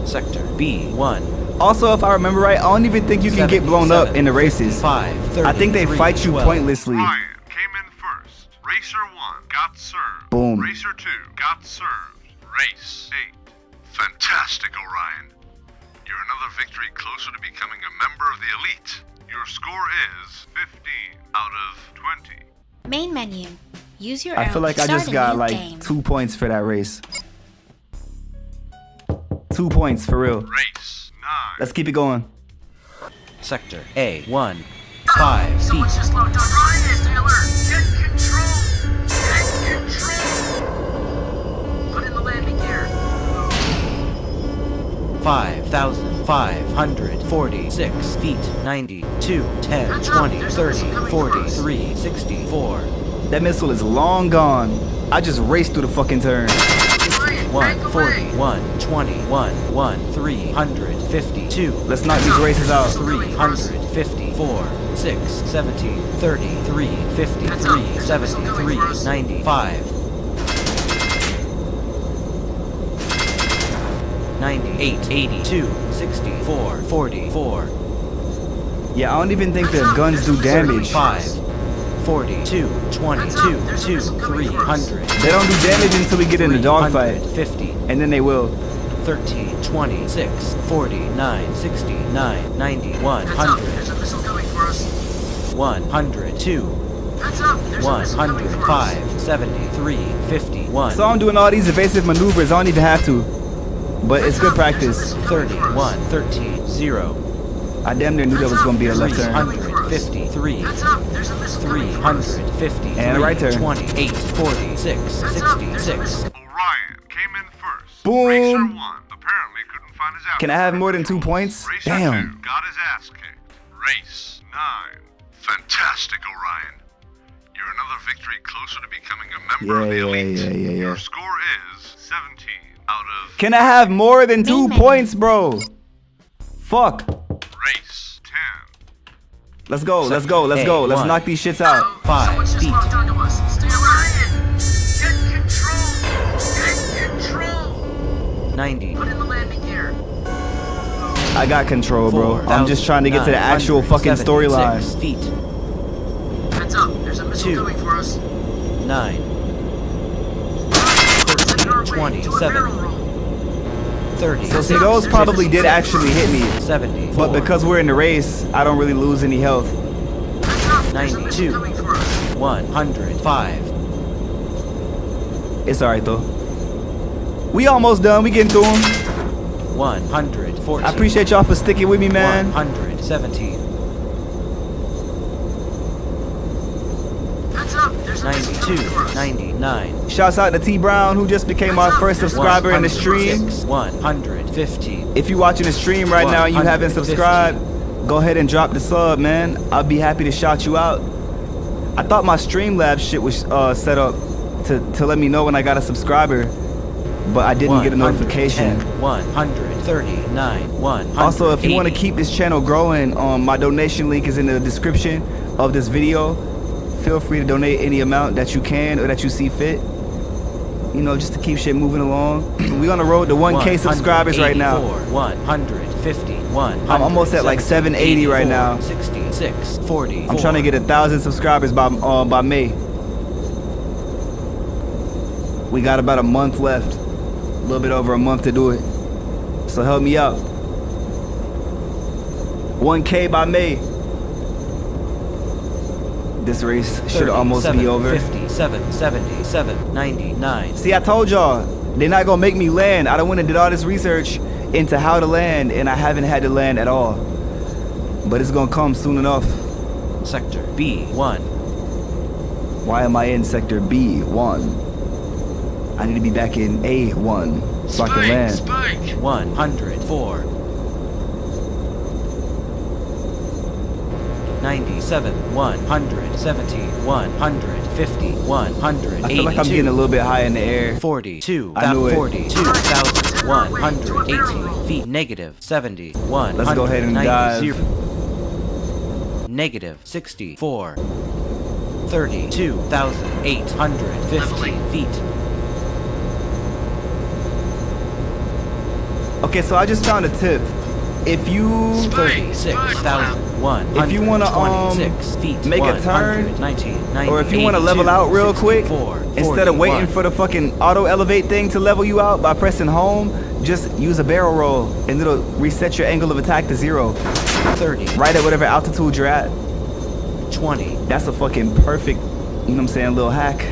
Sector B1. Also, if I remember right, I don't even think you can get blown up in the races. 55, I think they 33, fight you 12. pointlessly. Ryan came in first. Racer 1 got served. Boom. Racer 2 got served. Race 8. Fantastic, Orion. You're another victory closer to becoming a member of the elite. Your score is 15 out of 20. Main menu. Use your I arrow feel like to I start just a got new like game. 2 points for that race. 2 points for real. Race 9. Let's keep it going. Sector A1. 5 feet. Someone's just locked on. Ryan, stay alert. Get control. Get control. Put in the landing gear. 5,546 feet. 92, 10, 20, 30, 43, 64. That missile is long gone. I just raced through the fucking turn. Ryan, bank away. 140, 121, 352. Let's knock these races out. 354, 6, 17, 33, 53, 73, 95. 98, 82, 64, 44. Yeah, I don't even think the guns do damage. 5, 42, 22, 2, 300. They don't do damage until we get in the dogfight. 50, And then they will. 13, 26, 49, 69, 90, Heads up, 100, there's a missile coming for us. 102, Heads up, there's a missile coming for us. 105, 73, 51, So I'm doing all these evasive maneuvers. I don't even have to. But it's good practice. 31, 13, 0, I damn near knew that was going to be a left turn. 353, Heads up, there's a missile coming for us. 353, And a right turn. 28, 46, 66. Orion came in first. Boom. Racer 1 apparently couldn't find his Can I have more than 2 points? Racer Damn. 2 got his ass kicked. Race 9. Fantastic, Orion. You're another victory closer to becoming a member of the elite. Yeah. Your score is 17 out of Can I have more than 2 Main menu. points, bro? Fuck. race 10. Let's go. Let's go. Let's go. Let's A1. knock these shits out. 5 Someone's just feet. locked onto us. Stay alert. Get control. Get control. 90, Put in the landing gear. I got control, bro. I'm just trying to get to the actual fucking storyline. 4,976 feet. Heads up, there's a missile 2. coming for us. 9, It's headed our way to a 27. barrel roll. 30, So see, those probably did actually hit me. 70, But because we're in the race, I don't really lose any health. Heads up, there's a missile 92. coming for us. 105, It's alright though. We almost done. We getting through them. 114, I appreciate y'all for sticking with me, man. 117, Heads up, there's a missile 92, coming for us. 99, Shouts out to T Brown, who just became our first subscriber in the stream. 106, 115, If you're watching the stream right now and you haven't 115. subscribed, go ahead and drop the sub, man. I'll be happy to shout you out. I thought my Streamlabs shit was set up to let me know when I got a subscriber, but I didn't get a notification. 139, 100. Also, if you want to keep this channel growing, my donation link is in the description of this video. Feel free to donate any amount that you can or that you see fit. You know, just to keep shit moving along. We're on the road to 1K subscribers right now. 150, 100, I'm almost at like 780 right now. 66, 40. I'm trying to get 1,000 subscribers by May. We got about a month left. A little bit over a month to do it. So help me out. 1K by May. This race should almost be over. 57, 77, 99. See, I told y'all, they're not gonna make me land. I don't want to did all this research into how to land, and I haven't had to land at all. But it's gonna come soon enough. Sector B1. Why am I in Sector B1? I need to be back in A1 so I can land. Spike! 104. 97, 170, 150, 182. I feel like I'm getting a little bit high in the air. 42, I knew it. 42,118 feet, negative 70, 1. Let's go ahead and dive. Negative 64, 32,815 feet. Okay, so I just found a tip. if you 36,126 if you wanna, feet, make a turn, 119, or if you want to level out real quick, instead of waiting for the fucking auto elevate thing to level you out by pressing home, just use a barrel roll and it'll reset your angle of attack to 0. 30, Right at whatever altitude you're at. 20, That's a fucking perfect, you know what I'm saying, little hack.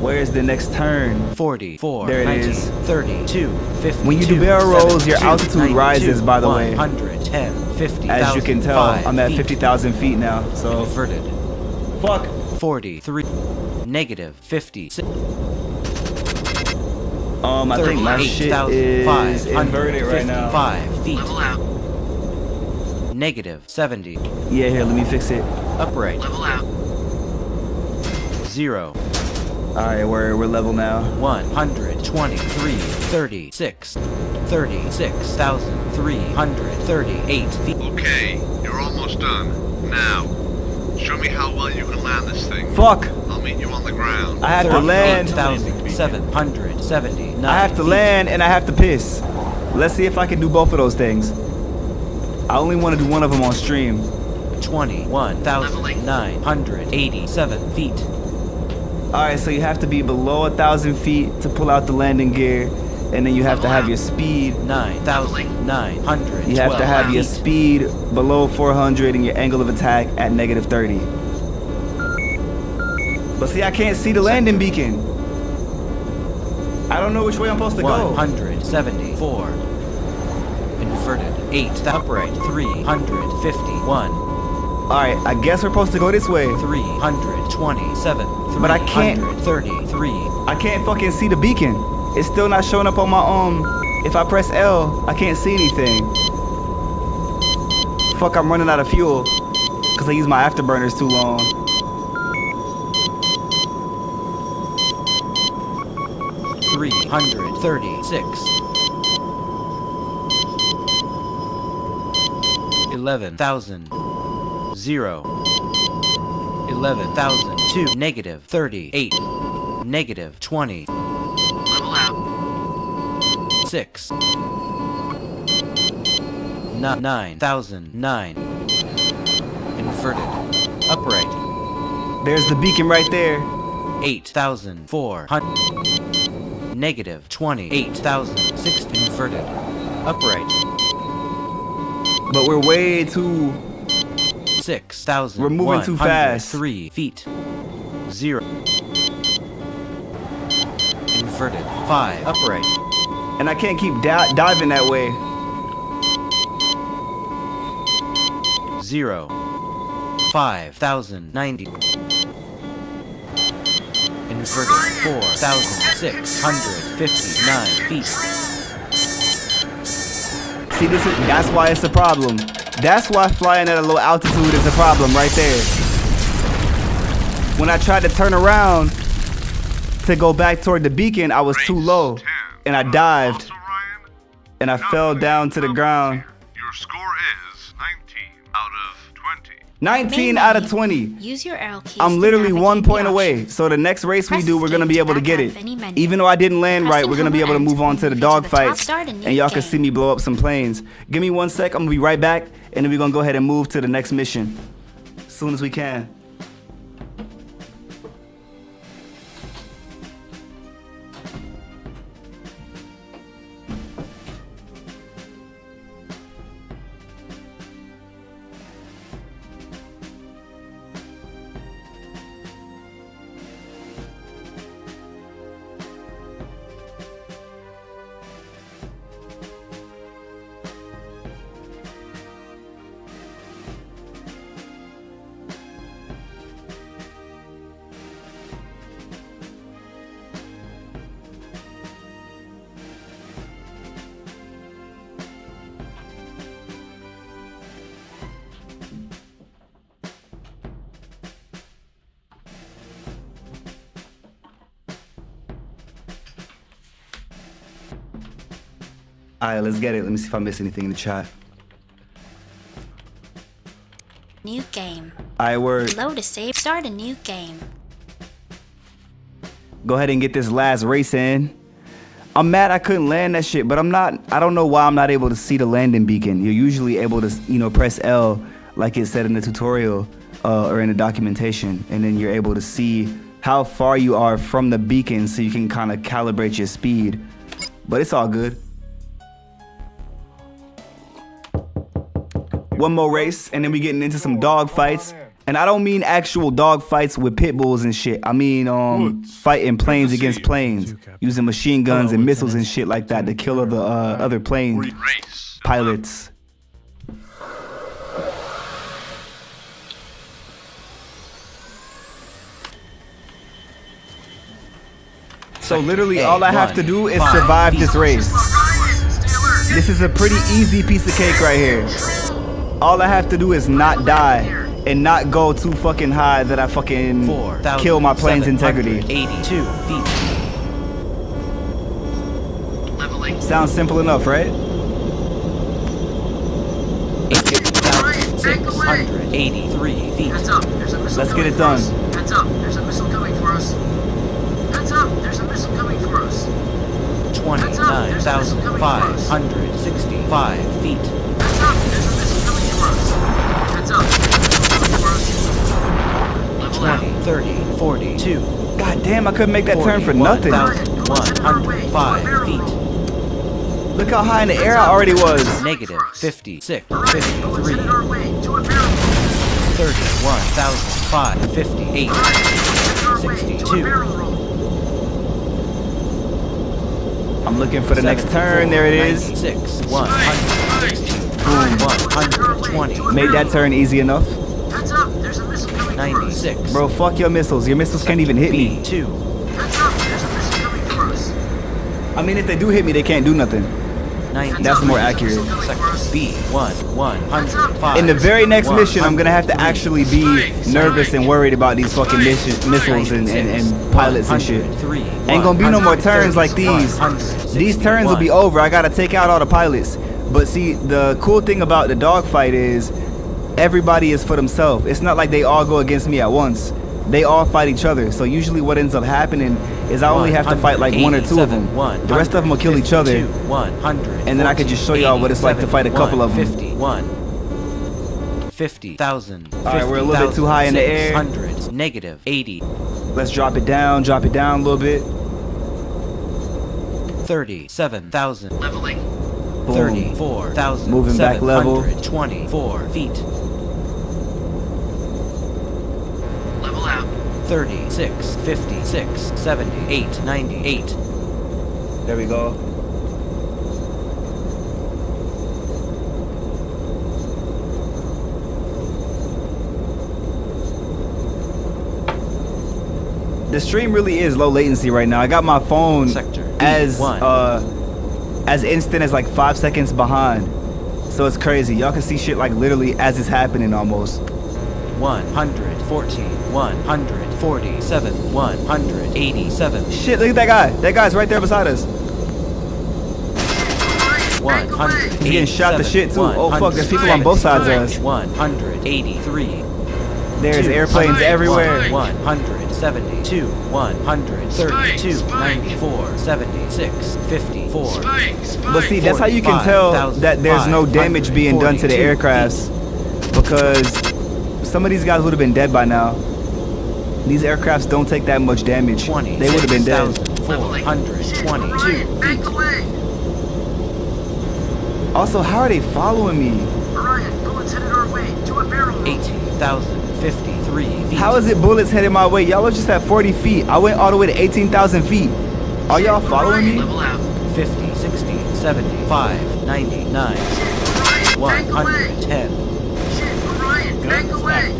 Where's the next turn? 44, There it 19, is. 32, 52, When you do barrel rolls, your 72, altitude 92, rises, by the way. 110, 50, As you can tell, I'm at 50,000 feet now, so Inverted. fuck. 43, negative 50, I think my shit is inverted right now. 5 feet, Level out. negative 70, Yeah, here, let me fix it. upright, Level out. 0, All right, we're level now. 123, 36, 36,338 feet. Okay, you're almost done. Now, show me how well you can land this thing. Fuck. I'll meet you on the ground. I have to land. 8,779 I have to land and I have to piss. Let's see if I can do both of those things. I only want to do one of them on stream. 21,987 feet. All right, so you have to be below 1,000 feet to pull out the landing gear, and then you have to have your speed. 9,912 You have to have your feet. speed below 400 and your angle of attack at negative 30. But see, I can't see the landing beacon. I don't know which way I'm supposed to go. 174. Inverted. 8. Upright. 351. All right, I guess we're supposed to go this way. 327. But I can't- 333. I can't fucking see the beacon. It's still not showing up on my If I press L, I can't see anything. Fuck, I'm running out of fuel because I use my afterburners too long. $336. 11,000. 0. 11,002. Negative 38. Negative 20. Level out. 6. 9,009. Inverted. Upright. There's the beacon right there. 8,400. Negative 28,006. Inverted. Upright. But we're way too... 6,000. We're moving too fast. 3 feet. 0. Inverted. 5. Upright. And I can't keep diving that way. 0. 5,090. Inverted. 4,659 feet. See, that's why it's a problem. That's why flying at a low altitude is a problem right there. When I tried to turn around to go back toward the beacon, I was too low. And I dived. Also, Ryan, And I fell down to the ground. your score is 19 out of 20. 19 Main out of menu. 20. Use your arrow keys. I'm to literally navigate 1 the point away. options. So the next race we Press do, we're going to be escape able to to get back it. out of any menu. Even though I didn't land right, Pressing we're going to be able to home move on end to the will move you to the top dogfights. start a new And y'all can game. see me blow up some planes. Give me 1 sec. I'm going to be right back. And then we're going to go ahead and move to the next mission. As soon as we can. All right, let's get it. Let me see if I miss anything in the chat. New game. All right, word. Load to save. Start a new game. Go ahead and get this last race in. I'm mad I couldn't land that shit, but I don't know why I'm not able to see the landing beacon. You're usually able to, press L like it said in the tutorial or in the documentation, and then you're able to see how far you are from the beacon so you can kind of calibrate your speed. But it's all good. One more race, and then we getting into some dog fights. And I don't mean actual dog fights with pit bulls and shit. I mean fighting planes against planes, using machine guns and missiles and shit like that to kill other plane pilots. So literally all I have to do is survive this race. This is a pretty easy piece of cake right here. All I have to do is not die and not go too fucking high that I fucking kill my plane's integrity. 82 feet. Leveling. Sounds simple enough, right? 683 feet. Heads up, there's a missile. Let's get it coming for done. us. Heads up, there's a missile coming for us. Heads up, there's a missile coming for us. 29,565 feet. Heads up, there's a missile coming for us. Heads up, there's a missile coming for us. Level out. 20, 30, 42. God damn, I couldn't make that turn for nothing. 41,105 feet. Look how high in the air I already was. Negative 56, Alright, 53. bullets headed our way. To a barrel. 31,558. Alright, bullets headed our way. To a 62. barrel roll. I'm looking for the next turn. There it is. 96, 160. Boom, 120. Made that turn easy enough. Heads up, there's a missile coming for us. 96. Bro, fuck your missiles. Your missiles can't even hit me. B2. Heads up, there's a missile coming for us. I mean, if they do hit me, they can't do nothing. 90. That's more accurate. B1, 105. In the very next mission, I'm gonna have to actually be nervous and worried about these fucking missiles and pilots and shit. Ain't gonna be no more turns like these. These turns will be over. I gotta take out all the pilots. But see, the cool thing about the dogfight is everybody is for themselves. It's not like they all go against me at once. They all fight each other. So usually what ends up happening is I only have to fight like one or two of them. The rest of them will kill each other. And then I could just show y'all what it's like to fight a couple of them. 50,000. Alright, we're a little bit too high in the air. Hundreds. Negative 80. Let's drop it down a little bit. 37,000. Leveling. Boom. 34,000. Moving back level. 24 feet. Level out. 36, 56, 78, 98. There we go. The stream really is low latency right now. I got my phone Sector as B1. as instant as like 5 seconds behind. So it's crazy. Y'all can see shit like literally as it's happening almost. 114, 147, 187. Shit, look at that guy. That guy's right there beside us. 100. He's getting shot to shit too. Oh fuck, there's people on both sides of us. 183. There's airplanes everywhere. 172, 132, 94, 76, 54. But see, that's how you can tell that there's no damage being done to the aircrafts, because some of these guys would have been dead by now. These aircrafts don't take that much damage. They would have been dead. 422 feet. Also, how are they following me? Orion, bullets headed our way. To a barrel roll. 18,053 feet. How is it bullets headed my way? Y'all was just at 40 feet. I went all the way to 18,000 feet. Are y'all following me? Level out. 50, 60, 75, 99, 110. Shit, Orion, bank away.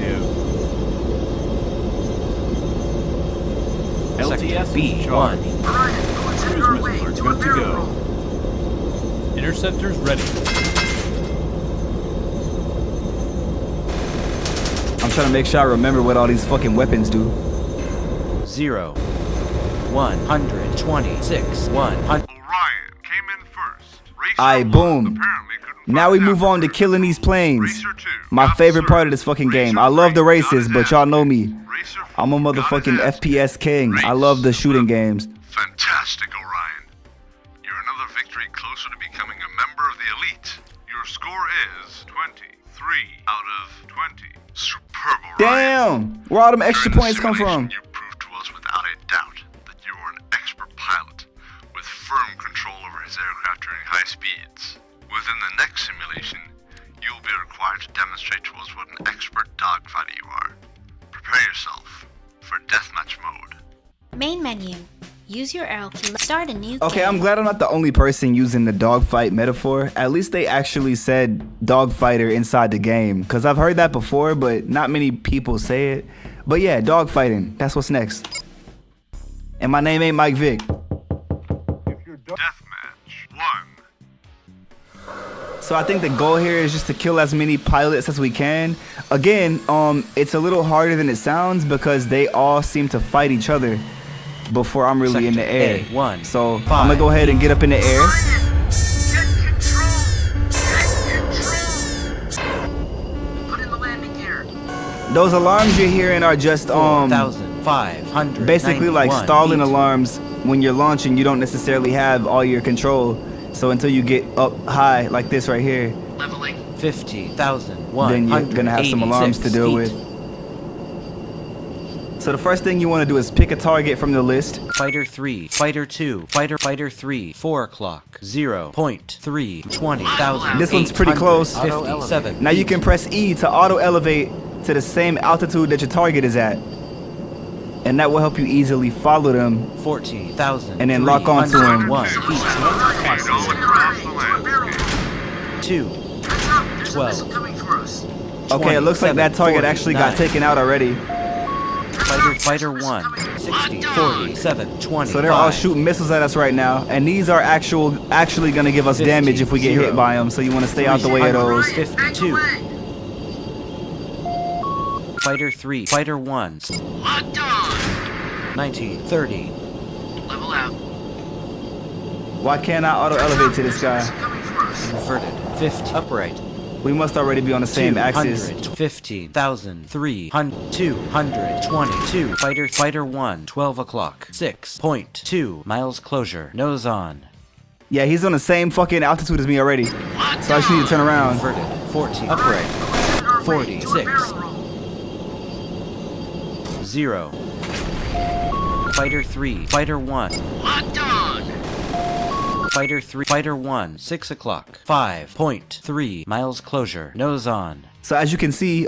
Sector B1. Orion, bullets headed our way. To a barrel roll. Interceptors ready. I'm trying to make sure I remember what all these fucking weapons do. 0, 126, 100. Orion came in first. Racer Aight, 1 boom. apparently couldn't Now find we move on to after killing these planes. Racer 2 My got favorite part of served. this fucking game. Racer I love the 3 got races, his but y'all ass know me. beat. Racer 4 I'm a got his motherfucking ass beat. FPS king. I love the shooting games. Fantastic, Orion. closer to becoming a member of the elite. Your score is 23 out of 20. Superb, Orion. Damn! Where all them extra During the points come from? simulation, you proved to us without a doubt that you are an expert pilot with firm control over his aircraft during high speeds. Within the next simulation, you will be required to demonstrate to us what an expert dogfighter you are. Prepare yourself for deathmatch mode. Main menu. Use your arrow key. Start a new Okay, game. I'm glad I'm not the only person using the dogfight metaphor. At least they actually said dogfighter inside the game. Because I've heard that before, but not many people say it. But yeah, dogfighting. That's what's next. And my name ain't Mike Vick. Deathmatch 1. So I think the goal here is just to kill as many pilots as we can. Again, it's a little harder than it sounds because they all seem to fight each other before I'm really in the air. A1, So I'm gonna go ahead and get up in the air. Get control! Get control! Put in the landing gear. Those alarms you're hearing are just 4,500. basically like stalling alarms. When you're launching, you don't necessarily have all your control. So until you get up high like this right here, Leveling. 50,186 then you're gonna have some alarms to deal feet. with. So the first thing you want to do is pick a target from the list. Fighter 3, Fighter 2, Fighter 3, 4 o'clock, 0.3, 20,000. This one's pretty close. 57. Now you can press E to auto elevate to the same altitude that your target is at. And that will help you easily follow them 14,000. and then lock onto them. 1 feet. All across the landscape. 2, There's a 12. missile coming for us. Okay, it looks like that target actually got 49. taken out already. Fighter 1, 60, 47, 20. So they're all shooting missiles at us right now, and these are actually gonna give us 50, damage if we get hit 0. by them. So you want to stay out the way of those. 52. Fighter 3, Fighter 1, Locked on. 19, 30. Level out. Why can't I auto elevate to this guy? Coming for us. Inverted, 50. Upright. We must already be on the same axis. 50,300, 222. Fighter 1, 12 o'clock, 6.2 miles closure, nose on. Yeah, he's on the same fucking altitude as me already. So I just need to turn around. Inverted, 14. Upright, 46. 0. Fighter 3, Fighter 1. Locked on. Fighter 3, Fighter 1, 6 o'clock, 5.3 miles closure, nose on. So as you can see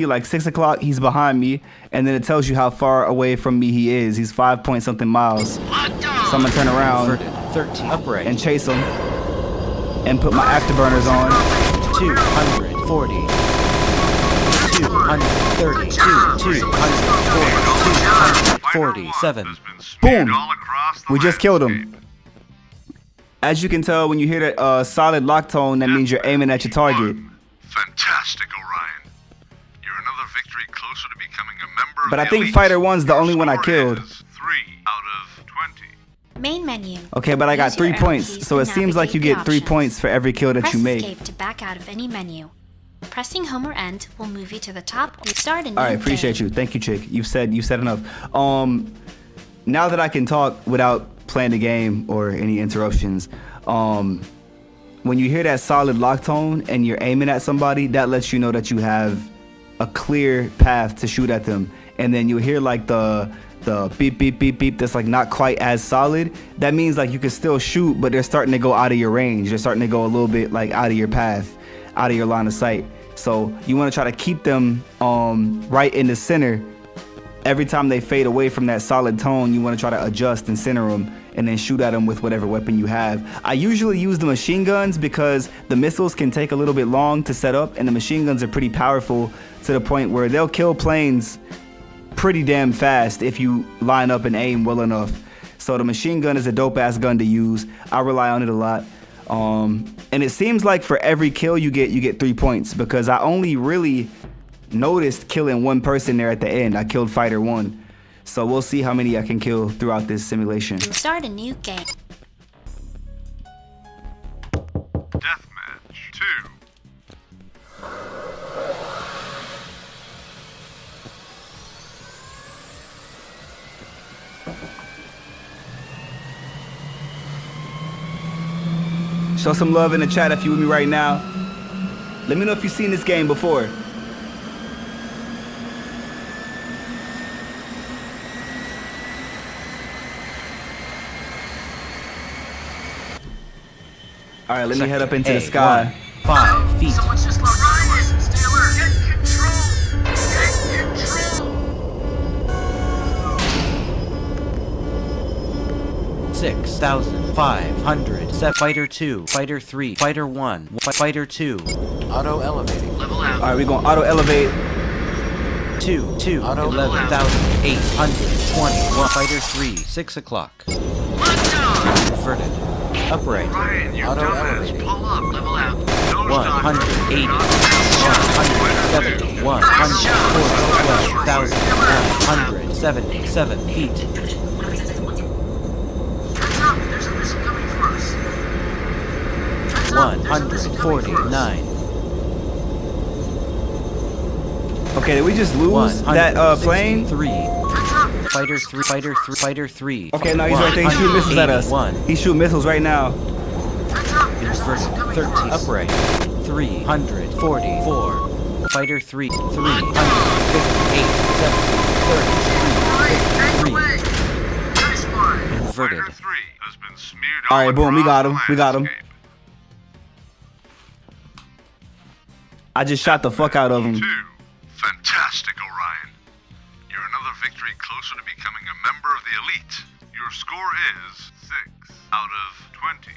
like 6 o'clock, he's behind me, and then it tells you how far away from me he is. He's 5 point something miles. So I'm gonna turn around Inverted, 13. Upright, and chase him, and put my afterburners on. 240. 230, 247. Boom! We just killed him. As you can tell, when you hear that solid lock tone, that means you're aiming at your target. Fantastic, Orion. You're another victory closer to becoming a member of But the I think elite. Fighter 1's the Your only one I score killed. is 3 out of 20. Main menu. Okay, but I got Use your 3 arrow points, keys so to it seems like you navigate get the 3 options. points for every kill that Press you make. escape to back out of any menu. Pressing home or end will move you to the top. Start a new All right, appreciate game. you. Thank you, chick. You said enough. Now that I can talk without playing the game or any interruptions, when you hear that solid lock tone and you're aiming at somebody, that lets you know that you have a clear path to shoot at them. And then you'll hear like the beep beep beep beep that's like not quite as solid. That means like you can still shoot, but they're starting to go out of your range. They're starting to go a little bit like out of your path, out of your line of sight. So you want to try to keep them right in the center. Every time they fade away from that solid tone, you want to try to adjust and center them and then shoot at them with whatever weapon you have. I usually use the machine guns because the missiles can take a little bit long to set up, and the machine guns are pretty powerful to the point where they'll kill planes pretty damn fast if you line up and aim well enough. So the machine gun is a dope ass gun to use. I rely on it a lot. And it seems like for every kill you get 3 points, because I only really noticed killing one person there at the end. I killed Fighter 1. So we'll see how many I can kill throughout this simulation. Start a new game. Deathmatch 2. Show some love in the chat if you with me right now. Let me know if you've seen this game before. All right, let me head up into the sky. 5 feet. Someone's just lost. Ryan, stay alert. Get control. Get control. 6,500. Set Fighter 2, Fighter 3, Fighter 1, Fighter 2. Auto elevating. Level out. All right, we're gonna auto elevate. 2, 11,821. Fighter 3, 6 o'clock. Inverted. Upright. Ryan, you Auto dumbass. elevating. Pull up. Level out. 180, 170, 1,177 feet. Heads up. There's a missile coming for us. Heads up, there's a missile coming for us. 149. Okay, did we just lose that plane? 3. Heads up. Fighter 3, Fighter 3, Fighter 3. Okay, no, he's right there. He's shooting missiles at us. 181. He's shooting missiles right now. Heads up. There's a missile coming for 13. us. Upright. 344. Fighter 3, 358, 33. Nice one. Inverted. Fighter 3 has been smeared All right, all boom, we got him. across We got him. landscape. I just shot the fuck out of him. 2. Fantastic, Orion. You're another victory closer to becoming a member of the elite. Your score is 6 out of 20.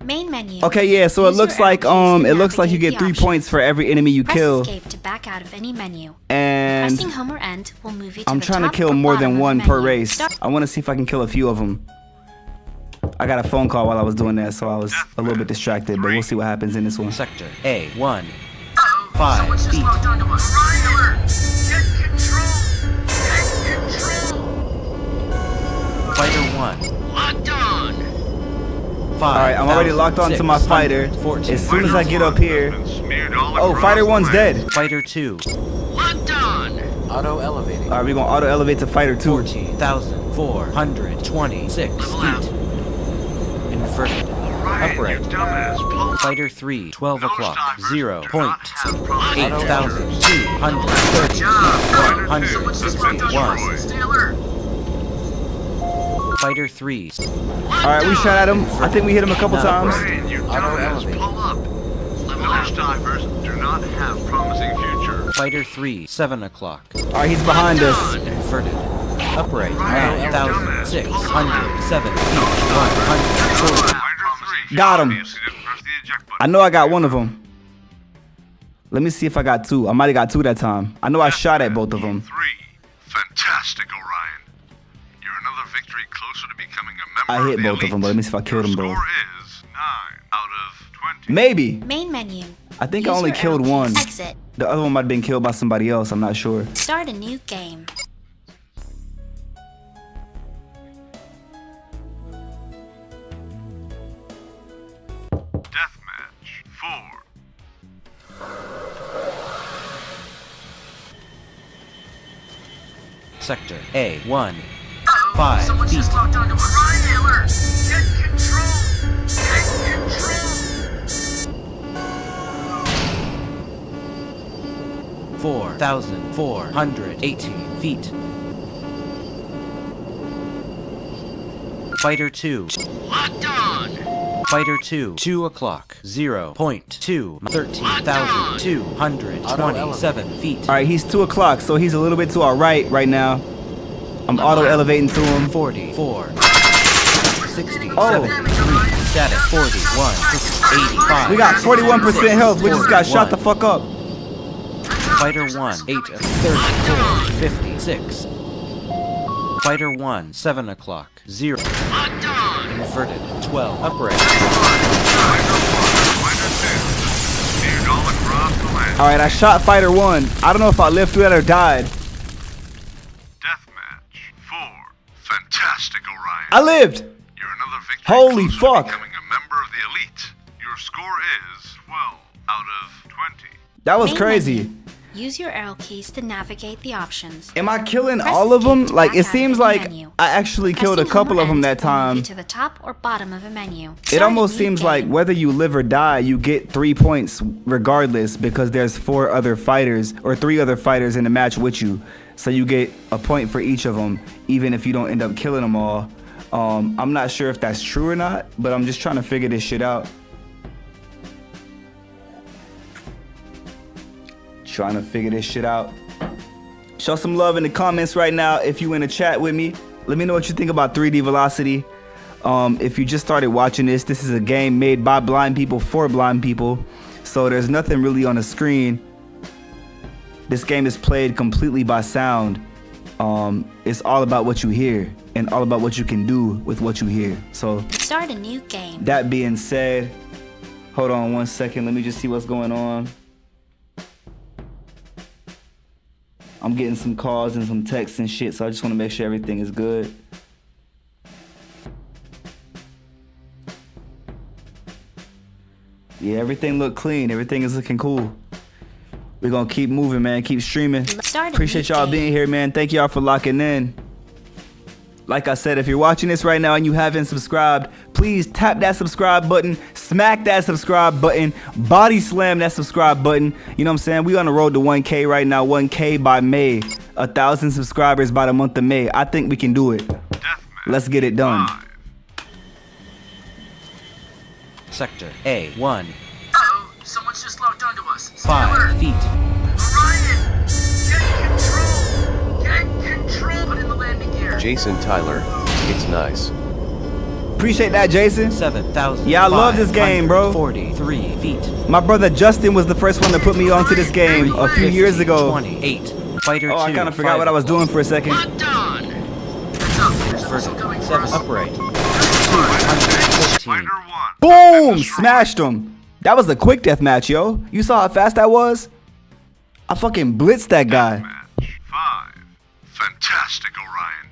Main menu. Okay, yeah, so it Use looks your like arrow keys to it looks like you navigate get the 3 options. points for every enemy you Press kill. escape to back out of any menu. And Pressing home or end will move you to I'm the trying to top kill or more bottom than of the one per menu. race. Start- I want to see if I can kill a few of them. I got a phone call while I was doing that, so I was a little bit distracted, but we'll see what happens in this one. Sector A1. Uh-oh. 5 Someone's just feet. locked onto us. Ryan alert. Get control. Get control. Fighter 1. Locked on. 5. All right, I'm already locked onto my fighter. 14. As soon as I get up here, Been smeared all oh, across fighter the one's landscape. dead. Fighter 2. Locked on. Auto elevating. All right, we're gonna auto elevate to fighter 2. 14,426 feet. Inverted. Ryan, you Upright. dumbass. Pull up. Fighter 3, 12 Those o'clock. divers 0 do point. not have promising 8,230 Someone's just locked onto us. 161. Stay alert. Fighter 3. All right, we shot at him. I think we hit him a couple times. Ryan, you Auto dumbass. elevating. Pull up. Those divers do not have promising future. Fighter 3, 7 o'clock. All right, he's behind us. Inverted. Upright. Ryan, 9,607 feet. 140. Fighter 3 Got him. obviously didn't press the eject button. I know I got one of them. Let me see if I got 2. I might have got 2 that time. I know I shot at both of them. 3. Fantastic, Orion. You're another victory closer to becoming a member I of hit the both of them, but let me see if I killed them Your both. score is 9 out of 20. Maybe. Main menu. I think I Use only your killed arrow one. keys. Exit. The other one might have been killed by somebody else. I'm not sure. Start a new game. Deathmatch 4. Sector A1. Uh-oh. 5 Someone's feet. just locked onto us. Ryan alert. Get control. Get control. 4,418 feet. Fighter 2. Locked on. Fighter 2. 2 o'clock. 0.2. 13,227 feet. All right, he's 2 o'clock, so he's a little bit to our right now. I'm auto elevating to him. 44. 60. Oh. 73. Static. 41. 85. We got 41% health. We just got shot the 41. fuck up. Fighter 1, 8 of 34, 56. Fighter 1, 7 o'clock, 0. Locked on. Inverted, 12. Upright. Fighter 2 smeared all across the land. All right, I shot fighter 1. I don't know if I lived through that or died. Deathmatch 4. Fantastic, Orion. I lived. You're another victory Holy closer fuck. to becoming a member of the elite. Your score is 12 out of 20. That was Main crazy. menu. Use your arrow keys to navigate the options. Am I killing Press all of them? escape to Like, back it out seems of the like menu. I actually killed a Pressing couple home of them or that End will move you time. to the top or bottom of a menu. It Start a almost new seems like game. whether you live or die, you get 3 points regardless because there's 4 other fighters or 3 other fighters in the match with you. So you get a point for each of them, even if you don't end up killing them all. I'm not sure if that's true or not, but I'm just trying to figure this shit out. Trying to figure this shit out. Show some love in the comments right now if you in the chat with me. Let me know what you think about 3D Velocity. If you just started watching this, this is a game made by blind people for blind people. So there's nothing really on the screen. This game is played completely by sound. It's all about what you hear and all about what you can do with what you hear. So Start a new game. that being said, hold on 1 second. Let me just see what's going on. I'm getting some calls and some texts and shit, so I just want to make sure everything is good. Yeah, everything look clean. Everything is looking cool. We're gonna keep moving, man. Keep streaming. Start a Appreciate new y'all game. being here, man. Thank y'all for locking in. Like I said, if you're watching this right now and you haven't subscribed, please tap that subscribe button, smack that subscribe button, body slam that subscribe button. You know what I'm saying? We on the road to 1K right now, 1K by May, 1,000 subscribers by the month of May. I think we can do it. Let's get it done. Sector A1. Uh-oh, someone's just locked onto us. Stay 5 alert. feet. Orion, get control. Get control. Put in the landing gear. Jason Tyler, it's nice. Appreciate that, Jason. 7,000. Yeah, I love this game, bro. 43 feet. My brother Justin was the first one to put me onto this game a few years ago. 28. Fighter Oh, 2. I kind of forgot what I was doing for a second. Locked on. Heads up, there's a missile coming for 7 us. upright. 215. Boom! Smashed him. That was a quick death match, yo. You saw how fast that was? I fucking blitzed that guy. Match 5. Fantastic, Orion.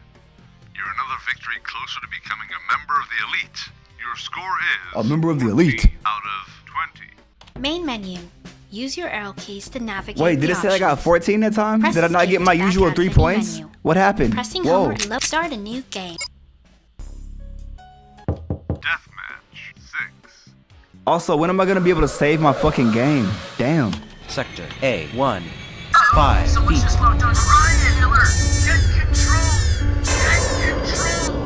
You're another victory closer to becoming a member of the elite. Your score is A member of the elite. 14 out of 20. Main menu. Use your arrow keys to navigate Wait, did the it say I got options. 14 that time? Press Did I not escape get my to back usual out of 3 the points? menu. What happened? Pressing Whoa. home or start a new game. Deathmatch 6. Also, when am I gonna be able to save my fucking game? Damn. Sector A1. Uh-oh, 5 someone's feet. just locked onto us. Orion, alert. Get control. Get control.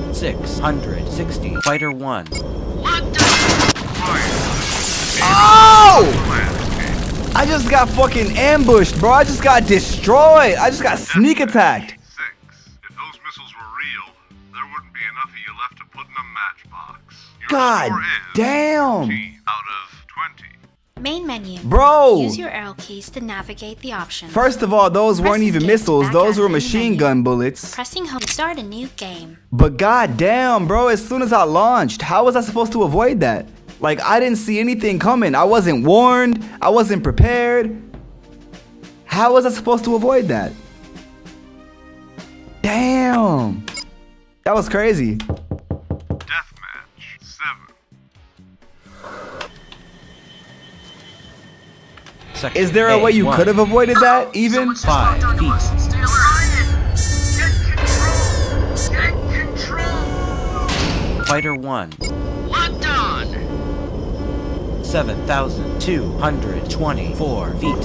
6,660. Fighter 1. Locked on. Oh! I just got fucking ambushed, bro. I just got destroyed. I just got sneak attacked. 6. If those missiles were real, there wouldn't be enough of you left to put in a matchbox. Your God score is damn. 14 out of 20. Main menu. Bro. Use your arrow keys to navigate the options. First of all, those Press weren't even escape to missiles. back Those out were of the machine menu. gun bullets. Pressing home. Start a new game. But god damn, bro, as soon as I launched, how was I supposed to avoid that? Like, I didn't see anything coming. I wasn't warned. I wasn't prepared. How was I supposed to avoid that? Damn. That was crazy. Deathmatch 7. Sector Is there a way you A1. could have avoided that even? Someone's just locked 5 onto feet. us. Stay alert. Orion, get control. Get control. Fighter 1. Locked on. 7,224 feet.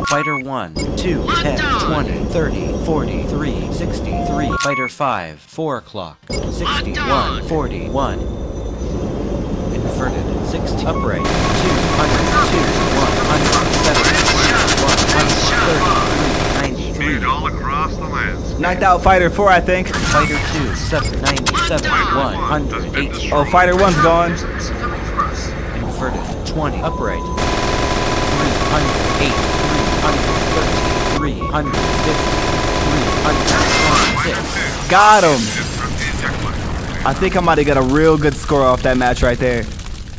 Fighter 1, 2, 10, 20, 30, 43, 63. Fighter 5, 4 o'clock. 61, 41. Inverted, 60. Upright, 202, 170, 130, Speed 93. all across the landscape. Knocked out Fighter 4, I think. Fighter 2, 797, 180. Oh, Fighter 1's gone. There's a missile coming for us. Inverted, 20. Upright, 308, 330, 350, 326. Got him. I think I might have got a real good score off that match right there.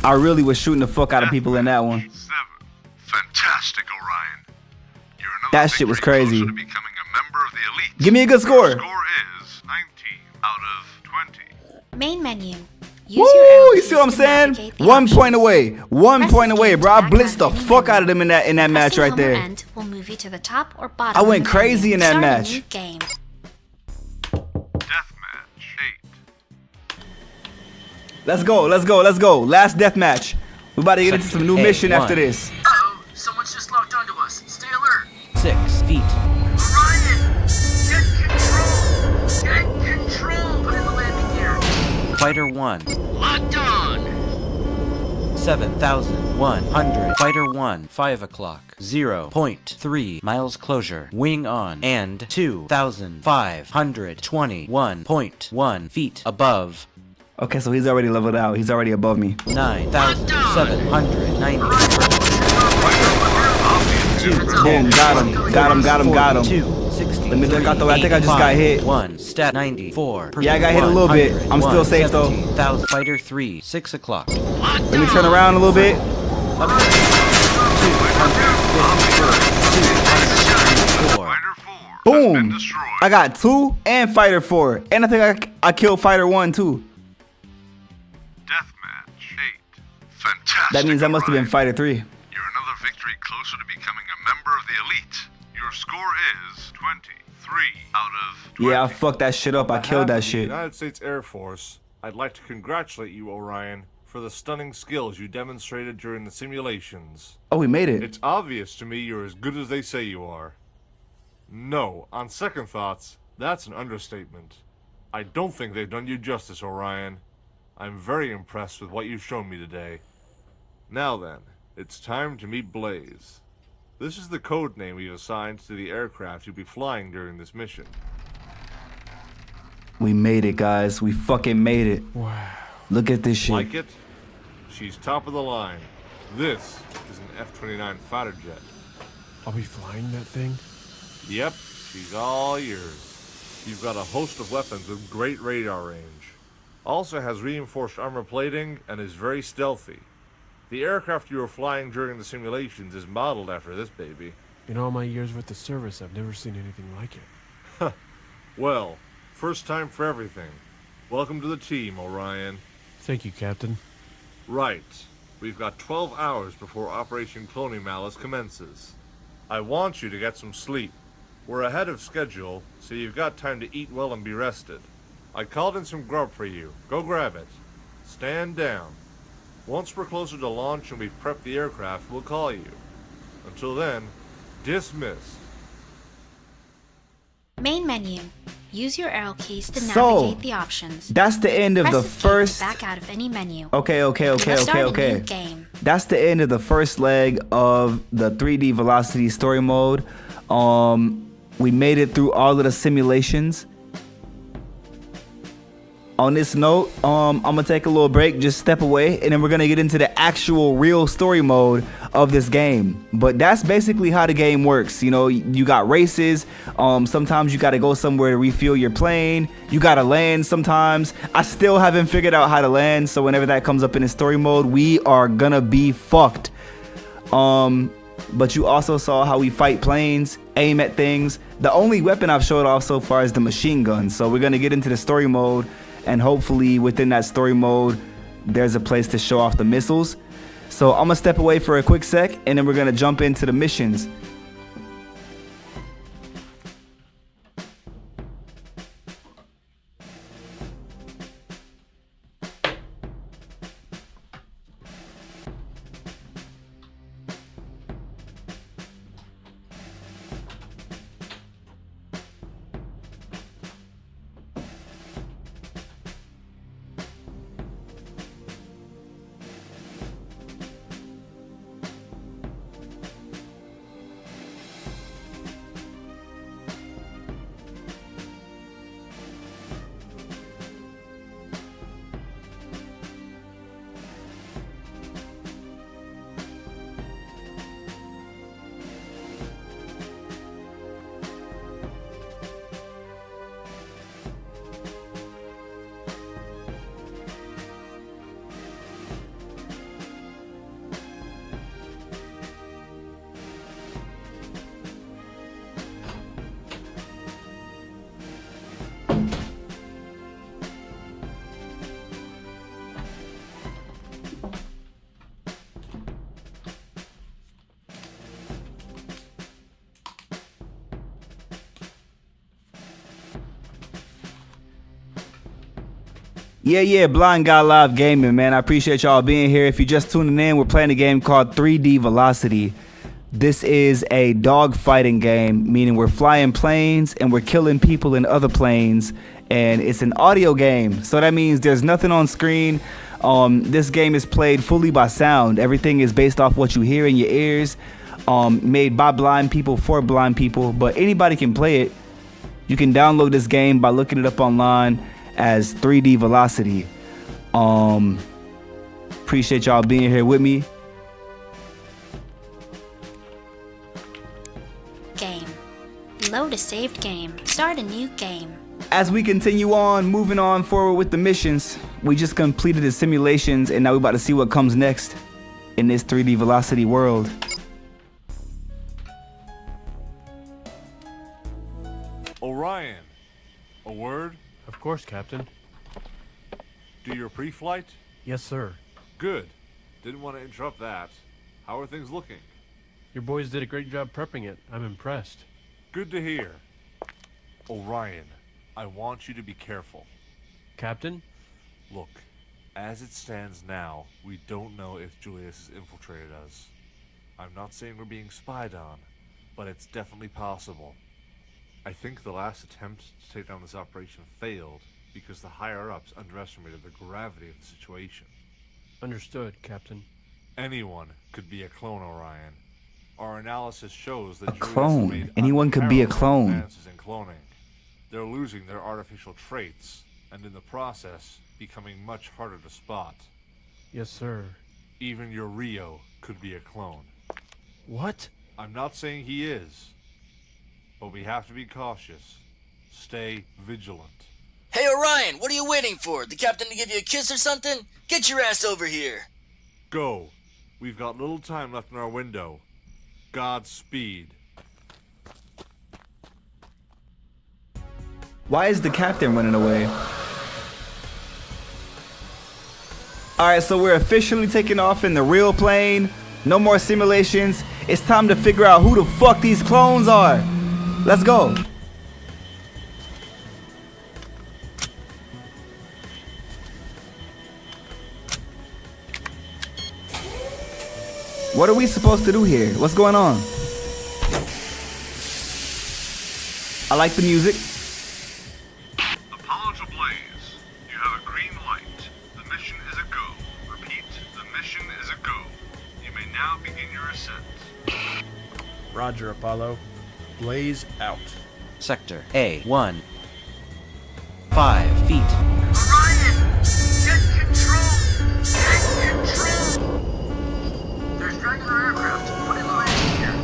I really was shooting the fuck out of people in that one. 7. Fantastic, Orion. You're another That shit was victory closer crazy. to becoming a member of the elite. Give me a good Your score. score is 19 out of 20. Main menu. Use Woo! your arrow You see what I'm keys to saying? navigate the 1 point options. away. 1 Press point away, escape bro. to I back blitzed out the of any fuck menu. out of them in that match Pressing right home or there. End will move you to the top or bottom. I of went the crazy menu. in that Start a match. new game. Deathmatch 8. Let's go. Let's go. Let's go. Last death match. We about to get into some new Section mission A1. after this. Uh-oh, someone's just locked onto us. Stay alert. 6 feet. Orion, get control. Get control. Put in the landing gear. Fighter 1. Locked on. 7,100. Fighter 1. 5 o'clock. 0.3 miles closure. Wing on. And 2,521.1 feet above. Okay, so he's already leveled out. He's already above me. 9,790. Boom, got him. Got him, got him, got him. 260. Let me look out though. I think I just got hit. 1 stat 94. Yeah, I got hit a little bit. I'm still safe though. 17,000. Fighter 3. 6 o'clock. Let me turn around a little bit. Fighter 4 Boom. has been destroyed. I got 2 and Fighter 4. And I think I killed Fighter 1 too. Deathmatch 8. Fantastic. That means I must have been Orion. Fighter 3. You're another victory closer to becoming a member of the elite. Your score is 23 out of 20. Yeah, I fucked that shit up. I On killed behalf that of the shit. United States Air Force, I'd like to congratulate you, Orion, for the stunning skills you demonstrated during the simulations. Oh, we made it. It's obvious to me you're as good as they say you are. No, on second thoughts, that's an understatement. I don't think they've done you justice, Orion. I'm very impressed with what you've shown me today. Now then, it's time to meet Blaze. This is the code name we've assigned to the aircraft you'll be flying during this mission. We made it, guys. We fucking made it. Wow. Look at this shit. Like it? She's top of the line. This is an F-29 fighter jet. I'll be flying that thing? Yep, she's all yours. You've got a host of weapons with great radar range. Also has reinforced armor plating and is very stealthy. The aircraft you were flying during the simulations is modeled after this baby. In all my years with the service, I've never seen anything like it. Well, first time for everything. Welcome to the team, Orion. Thank you, Captain. Right. We've got 12 hours before Operation Cloning Malice commences. I want you to get some sleep. We're ahead of schedule, so you've got time to eat well and be rested. I called in some grub for you. Go grab it. Stand down. Once we're closer to launch and we've prepped the aircraft, we'll call you. Until then, dismissed. Main menu. Use your arrow keys to So, navigate the options. That's the end of Press the escape first. to back out of any menu. Okay. Let's start a new game. That's the end of the first leg of the 3D Velocity story mode. We made it through all of the simulations. On this note, I'm gonna take a little break, just step away, and then we're gonna get into the actual real story mode of this game. But that's basically how the game works. You know, you got races. Sometimes you gotta go somewhere to refuel your plane. You gotta land sometimes. I still haven't figured out how to land, so whenever that comes up in the story mode, we are gonna be fucked. But you also saw how we fight planes, aim at things. The only weapon I've showed off so far is the machine gun. So we're gonna get into the story mode, and hopefully within that story mode, there's a place to show off the missiles. So I'm gonna step away for a quick sec, and then we're gonna jump into the missions. Yeah, Blind Guy Live Gaming, man. I appreciate y'all being here. If you're just tuning in, we're playing a game called 3D Velocity. This is a dogfighting game, meaning we're flying planes and we're killing people in other planes, and it's an audio game. So that means there's nothing on screen. This game is played fully by sound. Everything is based off what you hear in your ears. Made by blind people for blind people, but anybody can play it. You can download this game by looking it up online as 3D Velocity. Appreciate y'all being here with me. Game. Load a saved game. Start a new game. As we continue on, moving on forward with the missions, we just completed the simulations and now we're about to see what comes next in this 3D Velocity world. Orion, a word? Of course, Captain. Do your pre-flight? Yes, sir. Good. Didn't want to interrupt that. How are things looking? Your boys did a great job prepping it. I'm impressed. Good to hear. Orion, I want you to be careful. Captain? Look, as it stands now, we don't know if Julius has infiltrated us. I'm not saying we're being spied on, but it's definitely possible. I think the last attempt to take down this operation failed because the higher-ups underestimated the gravity of the situation. Understood, Captain. Anyone could be a clone, Orion. Our analysis shows that A Julius clone. made Anyone could be a unparalleled clone. advances in cloning. They're losing their artificial traits, and in the process, becoming much harder to spot. Yes, sir. Even your Rio could be a clone. What? I'm not saying he is, but we have to be cautious. Stay vigilant. Hey, Orion, what are you waiting for? The captain to give you a kiss or something? Get your ass over here. Go. We've got little time left in our window. Godspeed. Why is the captain running away? Alright, so we're officially taking off in the real plane. No more simulations. It's time to figure out who the fuck these clones are. Let's go. What are we supposed to do here? What's going on? I like the music. Apollo to Blaze. You have a green light. The mission is a go. Repeat, the mission is a go. You may now begin your ascent. Roger, Apollo. Blaze out. Sector A1. 5 feet. Orion! Get control! Get control! There's regular aircraft. Put in the landing gear.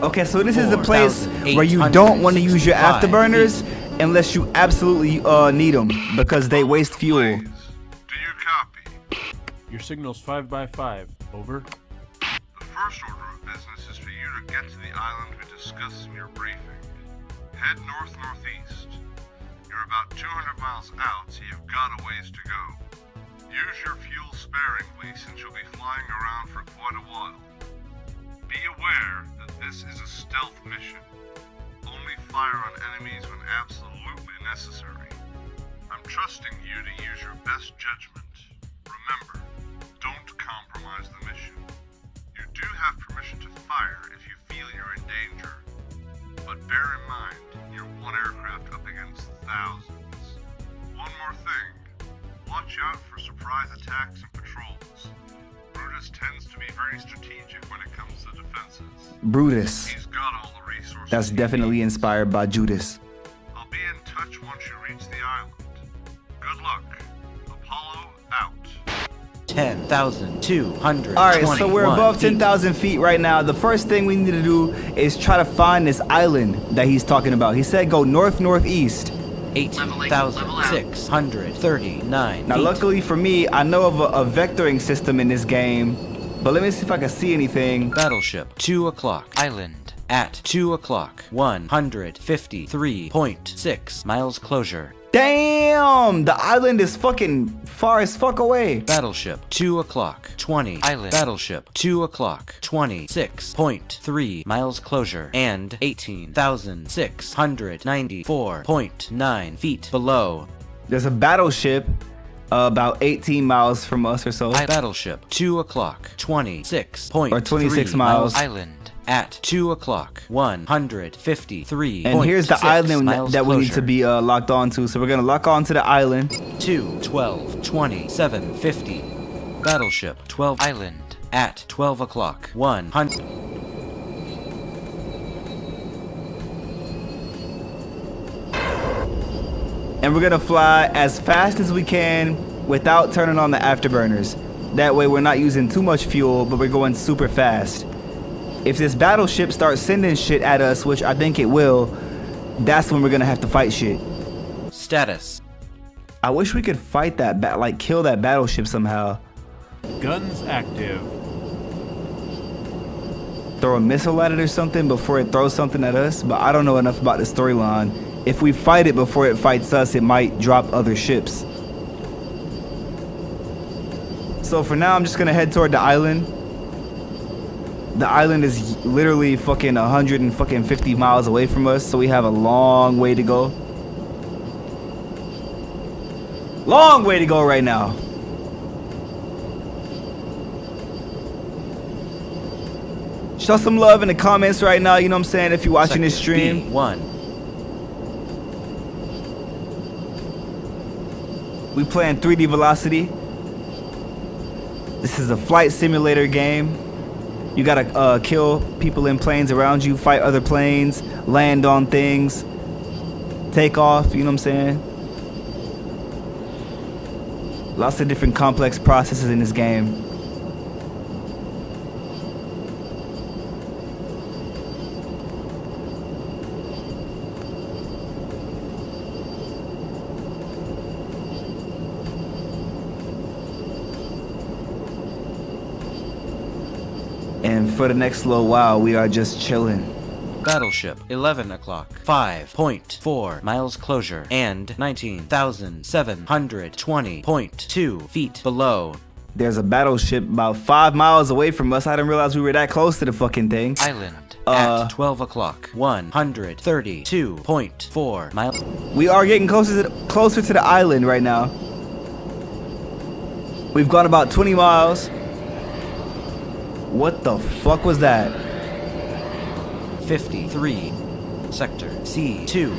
Okay, so this is the place where you 4,865 don't want to use your feet. afterburners unless you absolutely need them because they waste fuel. Do you copy? Your signal's 5 by 5. Over. The first order of business is for you to get to the island we discussed in your briefing. Head north-northeast. You're about 200 miles out, so you've got a ways to go. Use your fuel sparingly since you'll be flying around for quite a while. Be aware that this is a stealth mission. Only fire on enemies when absolutely necessary. I'm trusting you to use your best judgment. Remember, don't compromise the mission. You do have permission to fire if you feel you're in danger. But bear in mind, you're one aircraft up against thousands. One more thing. Watch out for surprise attacks and patrols. Brutus tends to be very strategic when it comes to defenses. Brutus. He's got all the resources. That's definitely inspired by Judas. I'll be in touch once you reach the island. Good luck. Apollo out. 10,221. Alright, so we're above 10,000 feet right now. The first thing we need to do is try to find this island that he's talking about. He said go north-northeast. 18,639 Now, feet. luckily for me, I know of a vectoring system in this game, but let me see if I can see anything. Battleship, 2 o'clock. Island, at 2 o'clock. 153.6 miles closure. Damn! The island is fucking far as fuck away. Battleship, 2 o'clock. 20. Island. Battleship, 2 o'clock. 26.3 miles closure. And 18,694.9 feet below. There's a battleship about 18 miles from us or so. Battleship, 2 o'clock, 26.3 or 26 miles. Island. At 2 o'clock, 153. And here's the island that we need to be locked onto. So we're gonna lock onto the island. 2, 12, 27, 50. Battleship, 12 Island. At 12 o'clock, 100. And we're gonna fly as fast as we can without turning on the afterburners. That way we're not using too much fuel, but we're going super fast. If this battleship starts sending shit at us, which I think it will, that's when we're gonna have to fight shit. Status. I wish we could fight that, like kill that battleship somehow. Guns active. Throw a missile at it or something before it throws something at us, but I don't know enough about the storyline. If we fight it before it fights us, it might drop other ships. So for now, I'm just gonna head toward the island. The island is literally fucking 150 miles away from us, so we have a long way to go. Long way to go right now. Show some love in the comments right now, you know what I'm saying, if you're watching this stream. B1. We playing 3D Velocity. This is a flight simulator game. You gotta kill people in planes around you, fight other planes, land on things, take off, you know what I'm saying? Lots of different complex processes in this game. And for the next little while, we are just chilling. Battleship, 11 o'clock, 5.4 miles closure, and 19,720.2 feet below. There's a battleship about 5 miles away from us. I didn't realize we were that close to the fucking thing. Island. At 12 o'clock, 132.4 miles. We are getting closer to the island right now. We've gone about 20 miles. What the fuck was that? 53. Sector C2.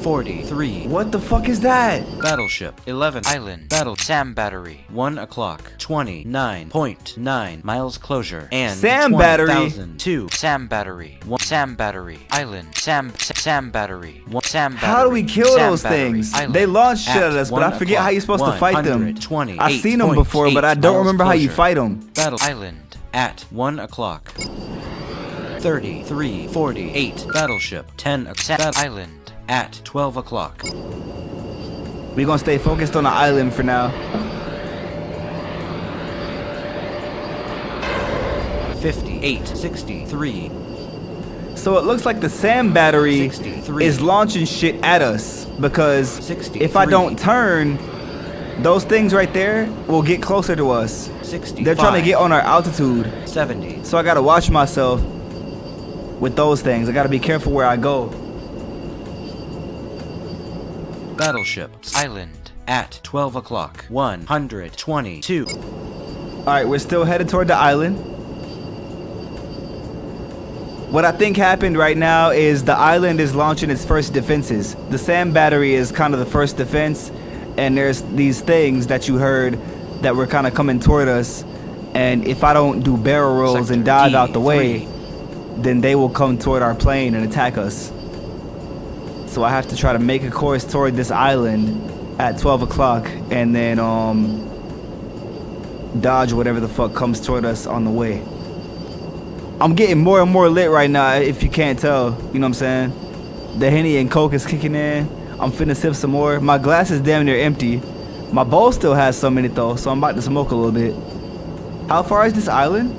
43. What the fuck is that? Battleship 11 Island. Battle Sam Battery. 1 o'clock. 29.9 miles closure. And Sam Battery. 2 Sam Battery. 1 Sam Battery. Island. Sam Battery. 1 Sam Battery. How do we kill Sam those Battery. things? Island. They launch shit at us, but I forget how you're supposed to fight them. I've seen them before, but I don't remember how you fight them. Battle Island. At 1 o'clock. 3348. Battleship 10 o'clock. Island. At 12 o'clock. We're gonna stay focused on the island for now. 5863. So it looks like the Sam Battery 63. is launching shit at us, because 63. if I don't turn, those things right there will get closer to us. 65. They're trying to get on our altitude. 70. So I gotta watch myself with those things. I gotta be careful where I go. Battleship Island at 12 o'clock. 122. Alright, we're still headed toward the island. What I think happened right now is the island is launching its first defenses. The Sam Battery is kind of the first defense, and there's these things that you heard that were kind of coming toward us, and if I don't do barrel rolls Sector and dive D3. out the way, then they will come toward our plane and attack us. So I have to try to make a course toward this island at 12 o'clock and then dodge whatever the fuck comes toward us on the way. I'm getting more and more lit right now, if you can't tell, you know what I'm saying? The Henny and Coke is kicking in. I'm finna sip some more. My glass is damn near empty. My bowl still has some in it though, so I'm about to smoke a little bit. How far is this island?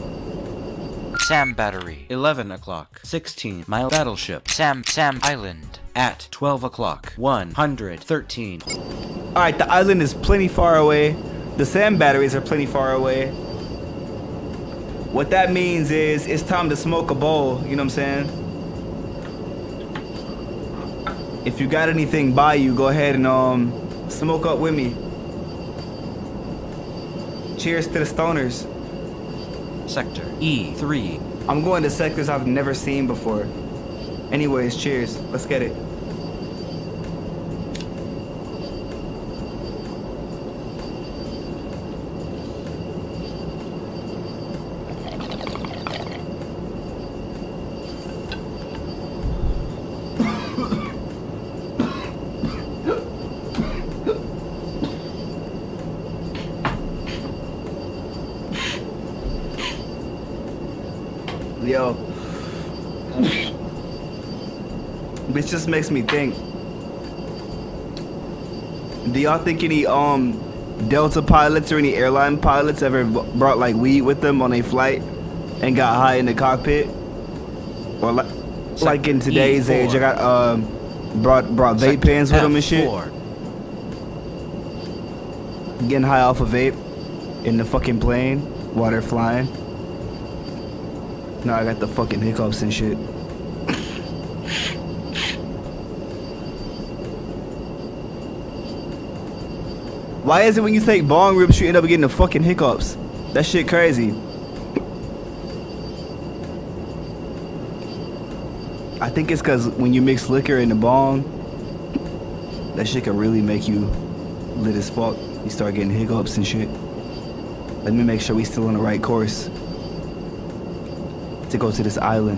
Sam Battery 11 o'clock. 16 mile battleship Sam Island at 12 o'clock. 113. Alright, the island is plenty far away. The Sam batteries are plenty far away. What that means is it's time to smoke a bowl, you know what I'm saying? If you got anything by you, go ahead and smoke up with me. Cheers to the stoners. Sector E3. I'm going to sectors I've never seen before. Anyways, cheers. Let's get it. Yo. This just makes me think. Do y'all think any Delta pilots or any airline pilots ever brought like weed with them on a flight and got high in the cockpit? Or like in today's age, I got brought vape pens with them and shit. Getting high off a vape in the fucking plane while they're flying. Now I got the fucking hiccups and shit. Why is it when you take bong rips you end up getting the fucking hiccups? That shit crazy. I think it's cause when you mix liquor in the bong, that shit can really make you lit as fuck. You start getting hiccups and shit. Let me make sure we still on the right course to go to this island.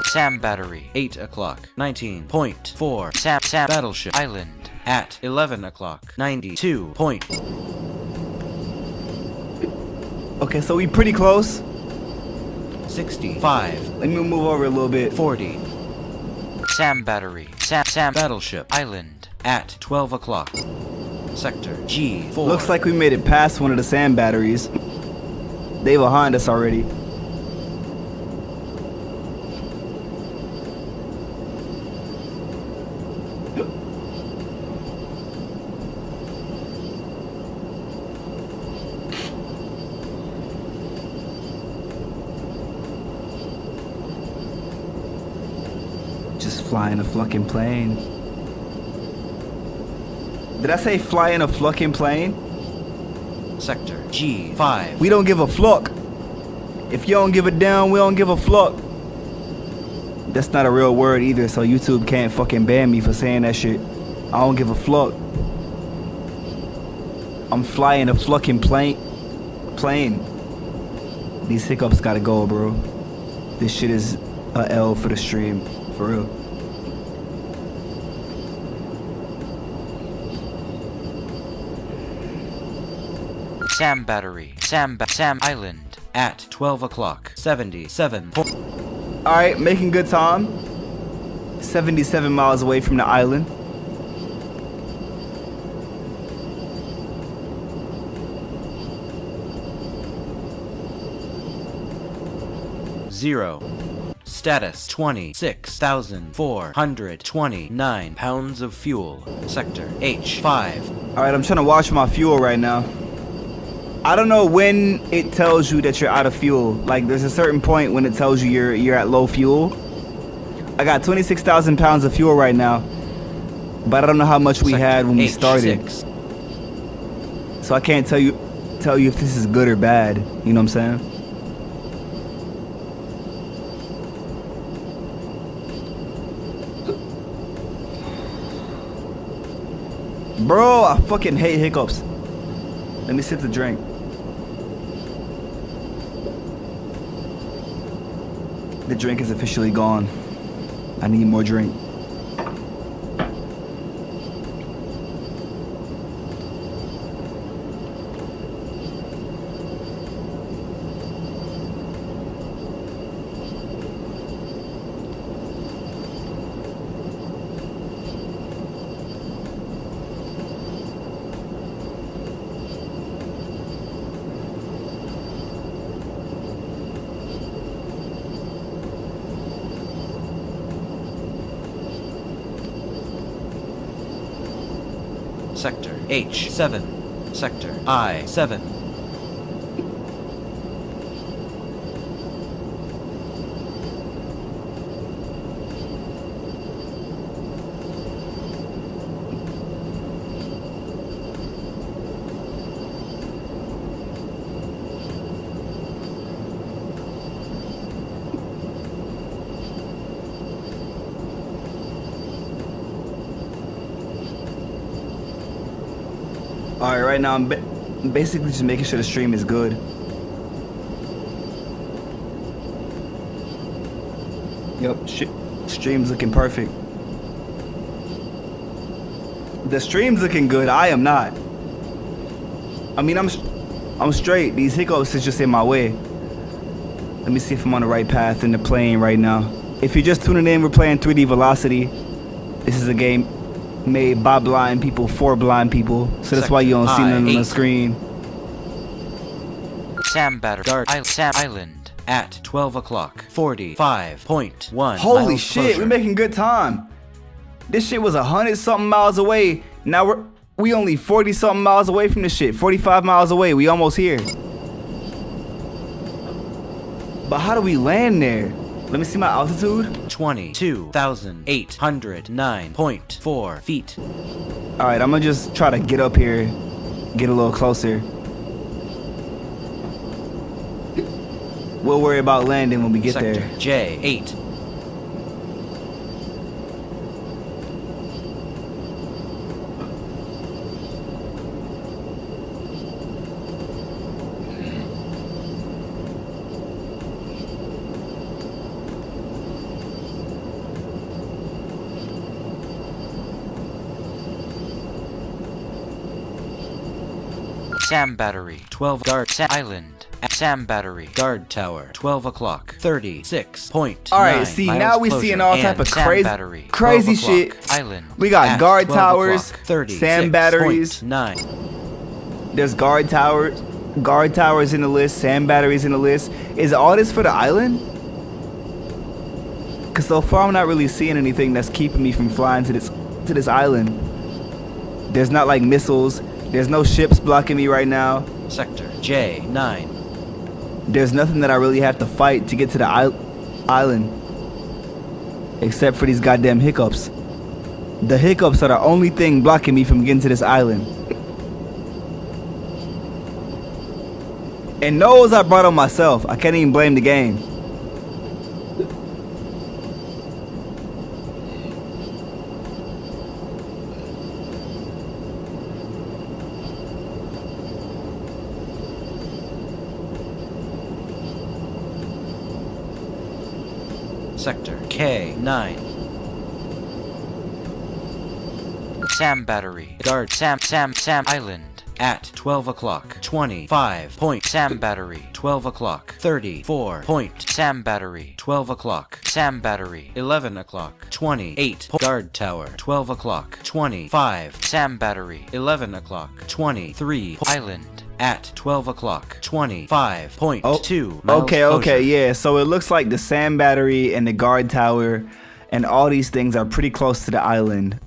Sam Battery, 8 o'clock, 19.4. Sam Battleship Island at 11 o'clock, 92 point. Okay, so we pretty close. 65. Let me move over a little bit. 40. Sam Battery, Sam Battleship Island at 12 o'clock. Sector G4. Looks like we made it past one of the sand batteries. They behind us already. Just flying a fucking plane. Did I say fly in a fucking plane? Sector G5. We don't give a fuck. If you don't give a damn, we don't give a fuck. That's not a real word either, so YouTube can't fucking ban me for saying that shit. I don't give a fuck. I'm flying a fucking plane. These hiccups gotta go, bro. This shit is a L for the stream, for real. Sam Battery, Sam Island at 12 o'clock, 77. Alright, making good time. 77 miles away from the island. Zero. Status 26,429 pounds of fuel. Sector H5. Alright, I'm trying to watch my fuel right now. I don't know when it tells you that you're out of fuel. Like, there's a certain point when it tells you you're at low fuel. I got 26,000 pounds of fuel right now, but I don't know how much we had when we started. So I can't tell you if this is good or bad. You know what I'm saying? Bro, I fucking hate hiccups. Let me sip the drink. The drink is officially gone. I need more drink. Sector H7. Sector I7. All right, right now I'm basically just making sure the stream is good. Yep, stream's looking perfect. The stream's looking good. I am not. I mean, I'm straight. These hiccups is just in my way. Let me see if I'm on the right path in the plane right now. If you're just tuning in, we're playing 3D Velocity. This is a game made by blind people for blind people, so that's why you don't see nothing on the screen. Sam Batter Sam Island at 12 o'clock 45.1. Holy shit, we're making good time. This shit was 100-something miles away. Now we only 40-something miles away from this shit. 45 miles away. We almost here. But how do we land there? Let me see my altitude. 22,809.4 feet. All right, I'm gonna just try to get up here, get a little closer. We'll worry about landing when we get Sector there. J8. Sam Battery 12 Guard Island at Sam Battery Guard Tower 12 o'clock 36.9. All right, see now we seeing all type of crazy shit. Island We got guard 12 towers, 36.9. sand batteries. There's guard towers in the list, sand batteries in the list. Is all this for the island? Cause so far I'm not really seeing anything that's keeping me from flying to this island. There's not like missiles. There's no ships blocking me right now. Sector J9. There's nothing that I really have to fight to get to the island. Except for these goddamn hiccups. The hiccups are the only thing blocking me from getting to this island. And those I brought on myself. I can't even blame the game. Sector K9. Sam Battery Guard Sam Island at 12 o'clock 25 point. Sam Battery 12 o'clock 34 point. Sam Battery 12 o'clock. Sam Battery 11 o'clock 28. Guard Tower 12 o'clock 25. Sam Battery 11 o'clock 23. Island at 12 o'clock 25.2. Okay, yeah. So it looks like the sand battery and the guard tower and all these things are pretty close to the island.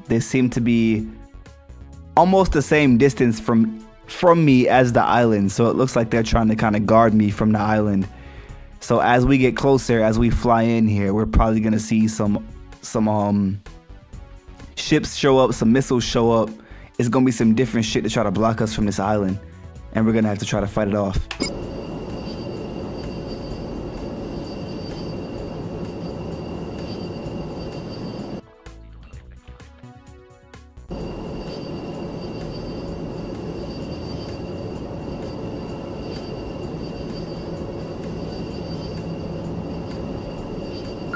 They seem to be almost the same distance from me as the island. So it looks like they're trying to kind of guard me from the island. So as we get closer, as we fly in here, we're probably gonna see some ships show up, some missiles show up. It's gonna be some different shit to try to block us from this island, and we're gonna have to try to fight it off.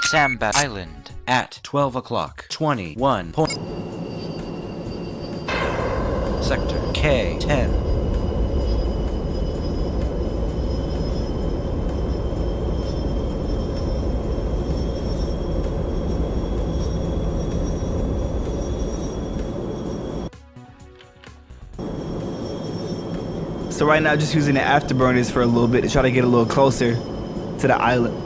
Sambat Island at 12 o'clock 21 point. Sector K10. So right now, just using the afterburners for a little bit to try to get a little closer to the island.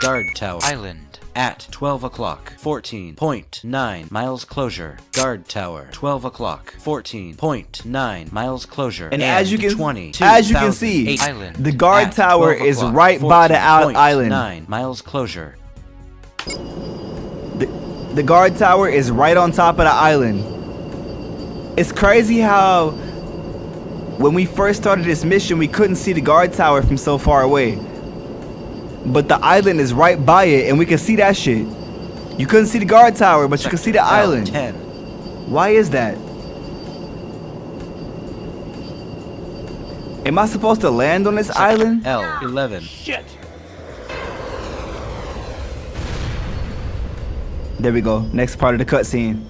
Guard Tower Island at 12 o'clock 14.9 miles closure. Guard Tower 12 o'clock 14.9 miles closure. And as you can see, Island the guard tower is right by the island. 9 miles closure. The guard tower is right on top of the island. It's crazy how when we first started this mission, we couldn't see the guard tower from so far away. But the island is right by it, and we can see that shit. You couldn't see the guard tower, but you can see the island. 10. Why is that? Am I supposed to land on this island? L11. Shit! There we go. Next part of the cutscene.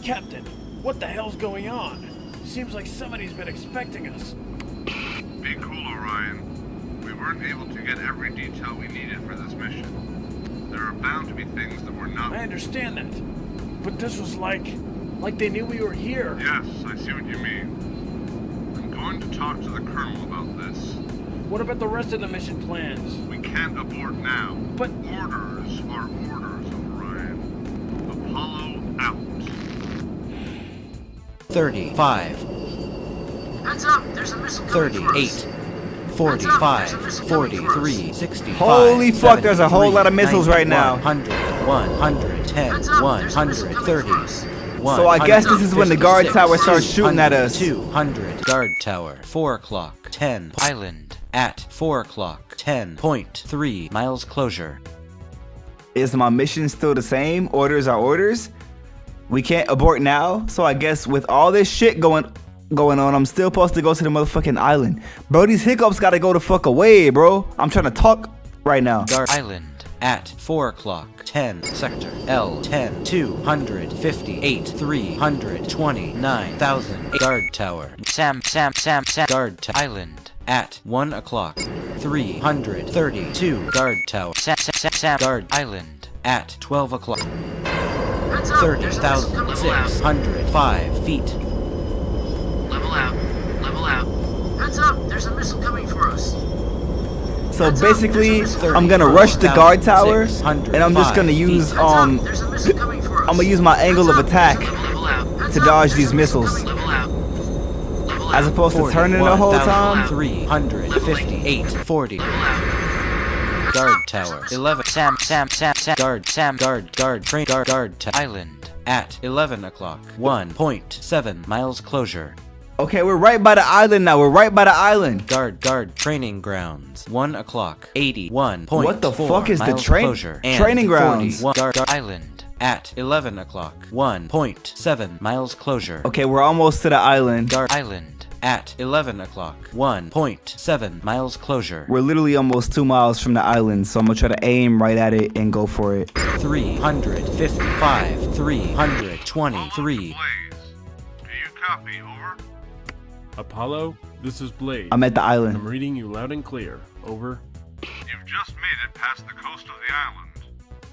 Captain, what the hell's going on? Seems like somebody's been expecting us. Be cool, Orion. We weren't able to get every detail we needed for this mission. There are bound to be things that were not... I understand that. But this was like they knew we were here. Yes, I see what you mean. I'm going to talk to the Colonel about this. What about the rest of the mission plans? We can't abort now. But... Orders are orders, Orion. Apollo out. 35. Heads up, there's a missile coming for 38. us. 45. 43. 65. Holy fuck, there's a whole lot of missiles right now. 100. 110. 130. So I guess this is when the guard tower starts shooting at us. 200. Guard tower. 4 o'clock. 10. Island. At 4 o'clock. 10.3 miles closure. Is my mission still the same? Orders are orders? We can't abort now? So I guess with all this shit going on, I'm still supposed to go to the motherfucking island. Bro, these hiccups gotta go the fuck away, bro. I'm trying to talk right now. Guard Island. At 4 o'clock. 10. Sector. L10. 258. 329,000. Guard tower. Sam. Guard Island. At 1 o'clock. 332. Guard tower. Sam. Guard Island. At 12 o'clock. 30,605 feet. Level out. Level out. Heads up, there's a missile coming for us. So basically, I'm gonna rush the guard tower, and I'm just gonna use I'm gonna use my angle of attack to dodge these missiles, as opposed to turning the whole time. 358. 40. Guard tower. 11. Sam. Guard train. Guard island. At 11 o'clock. 1.7 miles closure. Okay, we're right by the island now. We're right by the island. Guard training grounds. 1 o'clock. 81. What the fuck is the training grounds? Guard island. At 11 o'clock. 1.7 miles closure. Okay, we're almost to the island. Guard island. At 11 o'clock. 1.7 miles closure. We're literally almost 2 miles from the island, so I'm gonna try to aim right at it and go for it. 355. 323. Do you copy? Over. Apollo, this is Blaze. I'm at the island. I'm reading you loud and clear. Over. You've just made it past the coast of the island.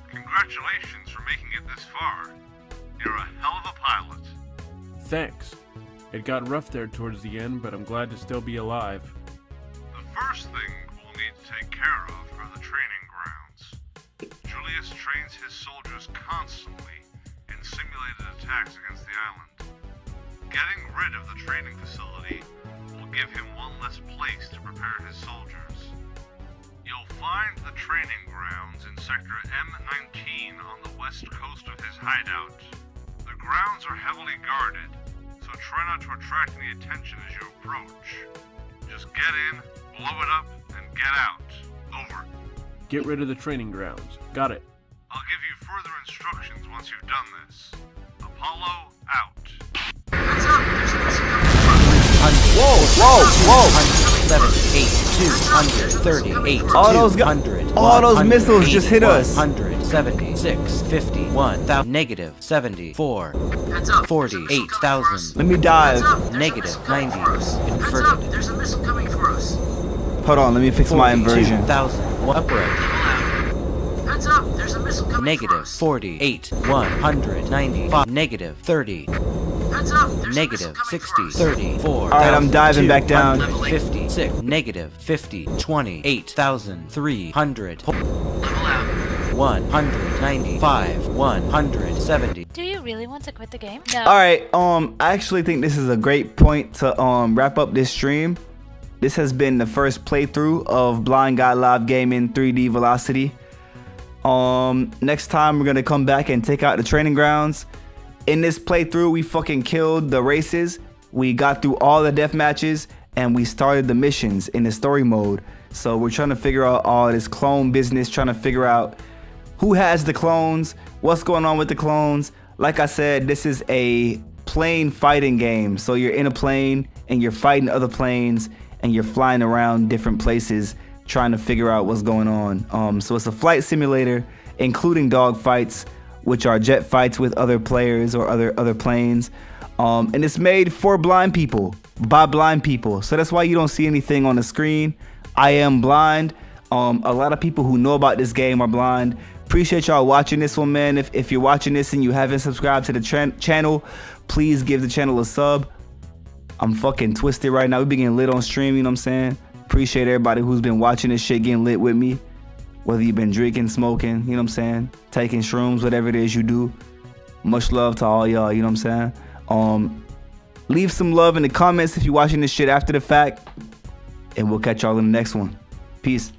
Congratulations for making it this far. You're a hell of a pilot. Thanks. It got rough there towards the end, but I'm glad to still be alive. The first thing we'll need to take care of are the training grounds. Julius trains his soldiers constantly in simulated attacks against the island. Getting rid of the training facility will give him one less place to prepare his soldiers. You'll find the training grounds in Sector M19 on the west coast of his hideout. The grounds are heavily guarded, so try not to attract any attention as you approach. Just get in, blow it up, and get out. Over. Get rid of the training grounds. Got it. I'll give you further instructions once you've done this. Apollo out. Heads up, there's a missile coming for us. Whoa! 238. All those missiles just hit us. 176. 51. Negative 74. 48,000. Let me dive. Negative 90. Heads Inverted. up, there's a missile coming for us. Hold on, let me fix my inversion. 42,000. Upright. Heads up, there's a missile coming for Negative us. 48. 195. Negative 30. Heads up, there's a Negative missile coming 60. for us. 34. Alright, I'm diving back down. 56. Negative 50. 28,300. Level out. 195. 170. Do you really want to quit the game? No. Alright, I actually think this is a great point to wrap up this stream. This has been the first playthrough of Blind Guy Live Gaming 3D Velocity. Next time we're gonna come back and take out the training grounds. In this playthrough, we fucking killed the races. We got through all the death matches and we started the missions in the story mode. So we're trying to figure out all this clone business, trying to figure out who has the clones, what's going on with the clones? Like I said, this is a plane fighting game. So you're in a plane and you're fighting other planes and you're flying around different places trying to figure out what's going on. So it's a flight simulator, including dog fights, which are jet fights with other players or other planes. And it's made for blind people, by blind people. So that's why you don't see anything on the screen. I am blind. A lot of people who know about this game are blind. Appreciate y'all watching this one, man. If you're watching this and you haven't subscribed to the channel, please give the channel a sub. I'm fucking twisted right now. We be getting lit on stream, you know what I'm saying? Appreciate everybody who's been watching this shit getting lit with me. Whether you've been drinking, smoking, you know what I'm saying? Taking shrooms, whatever it is you do. Much love to all y'all, you know what I'm saying? Leave some love in the comments if you're watching this shit after the fact. And we'll catch y'all in the next one. Peace.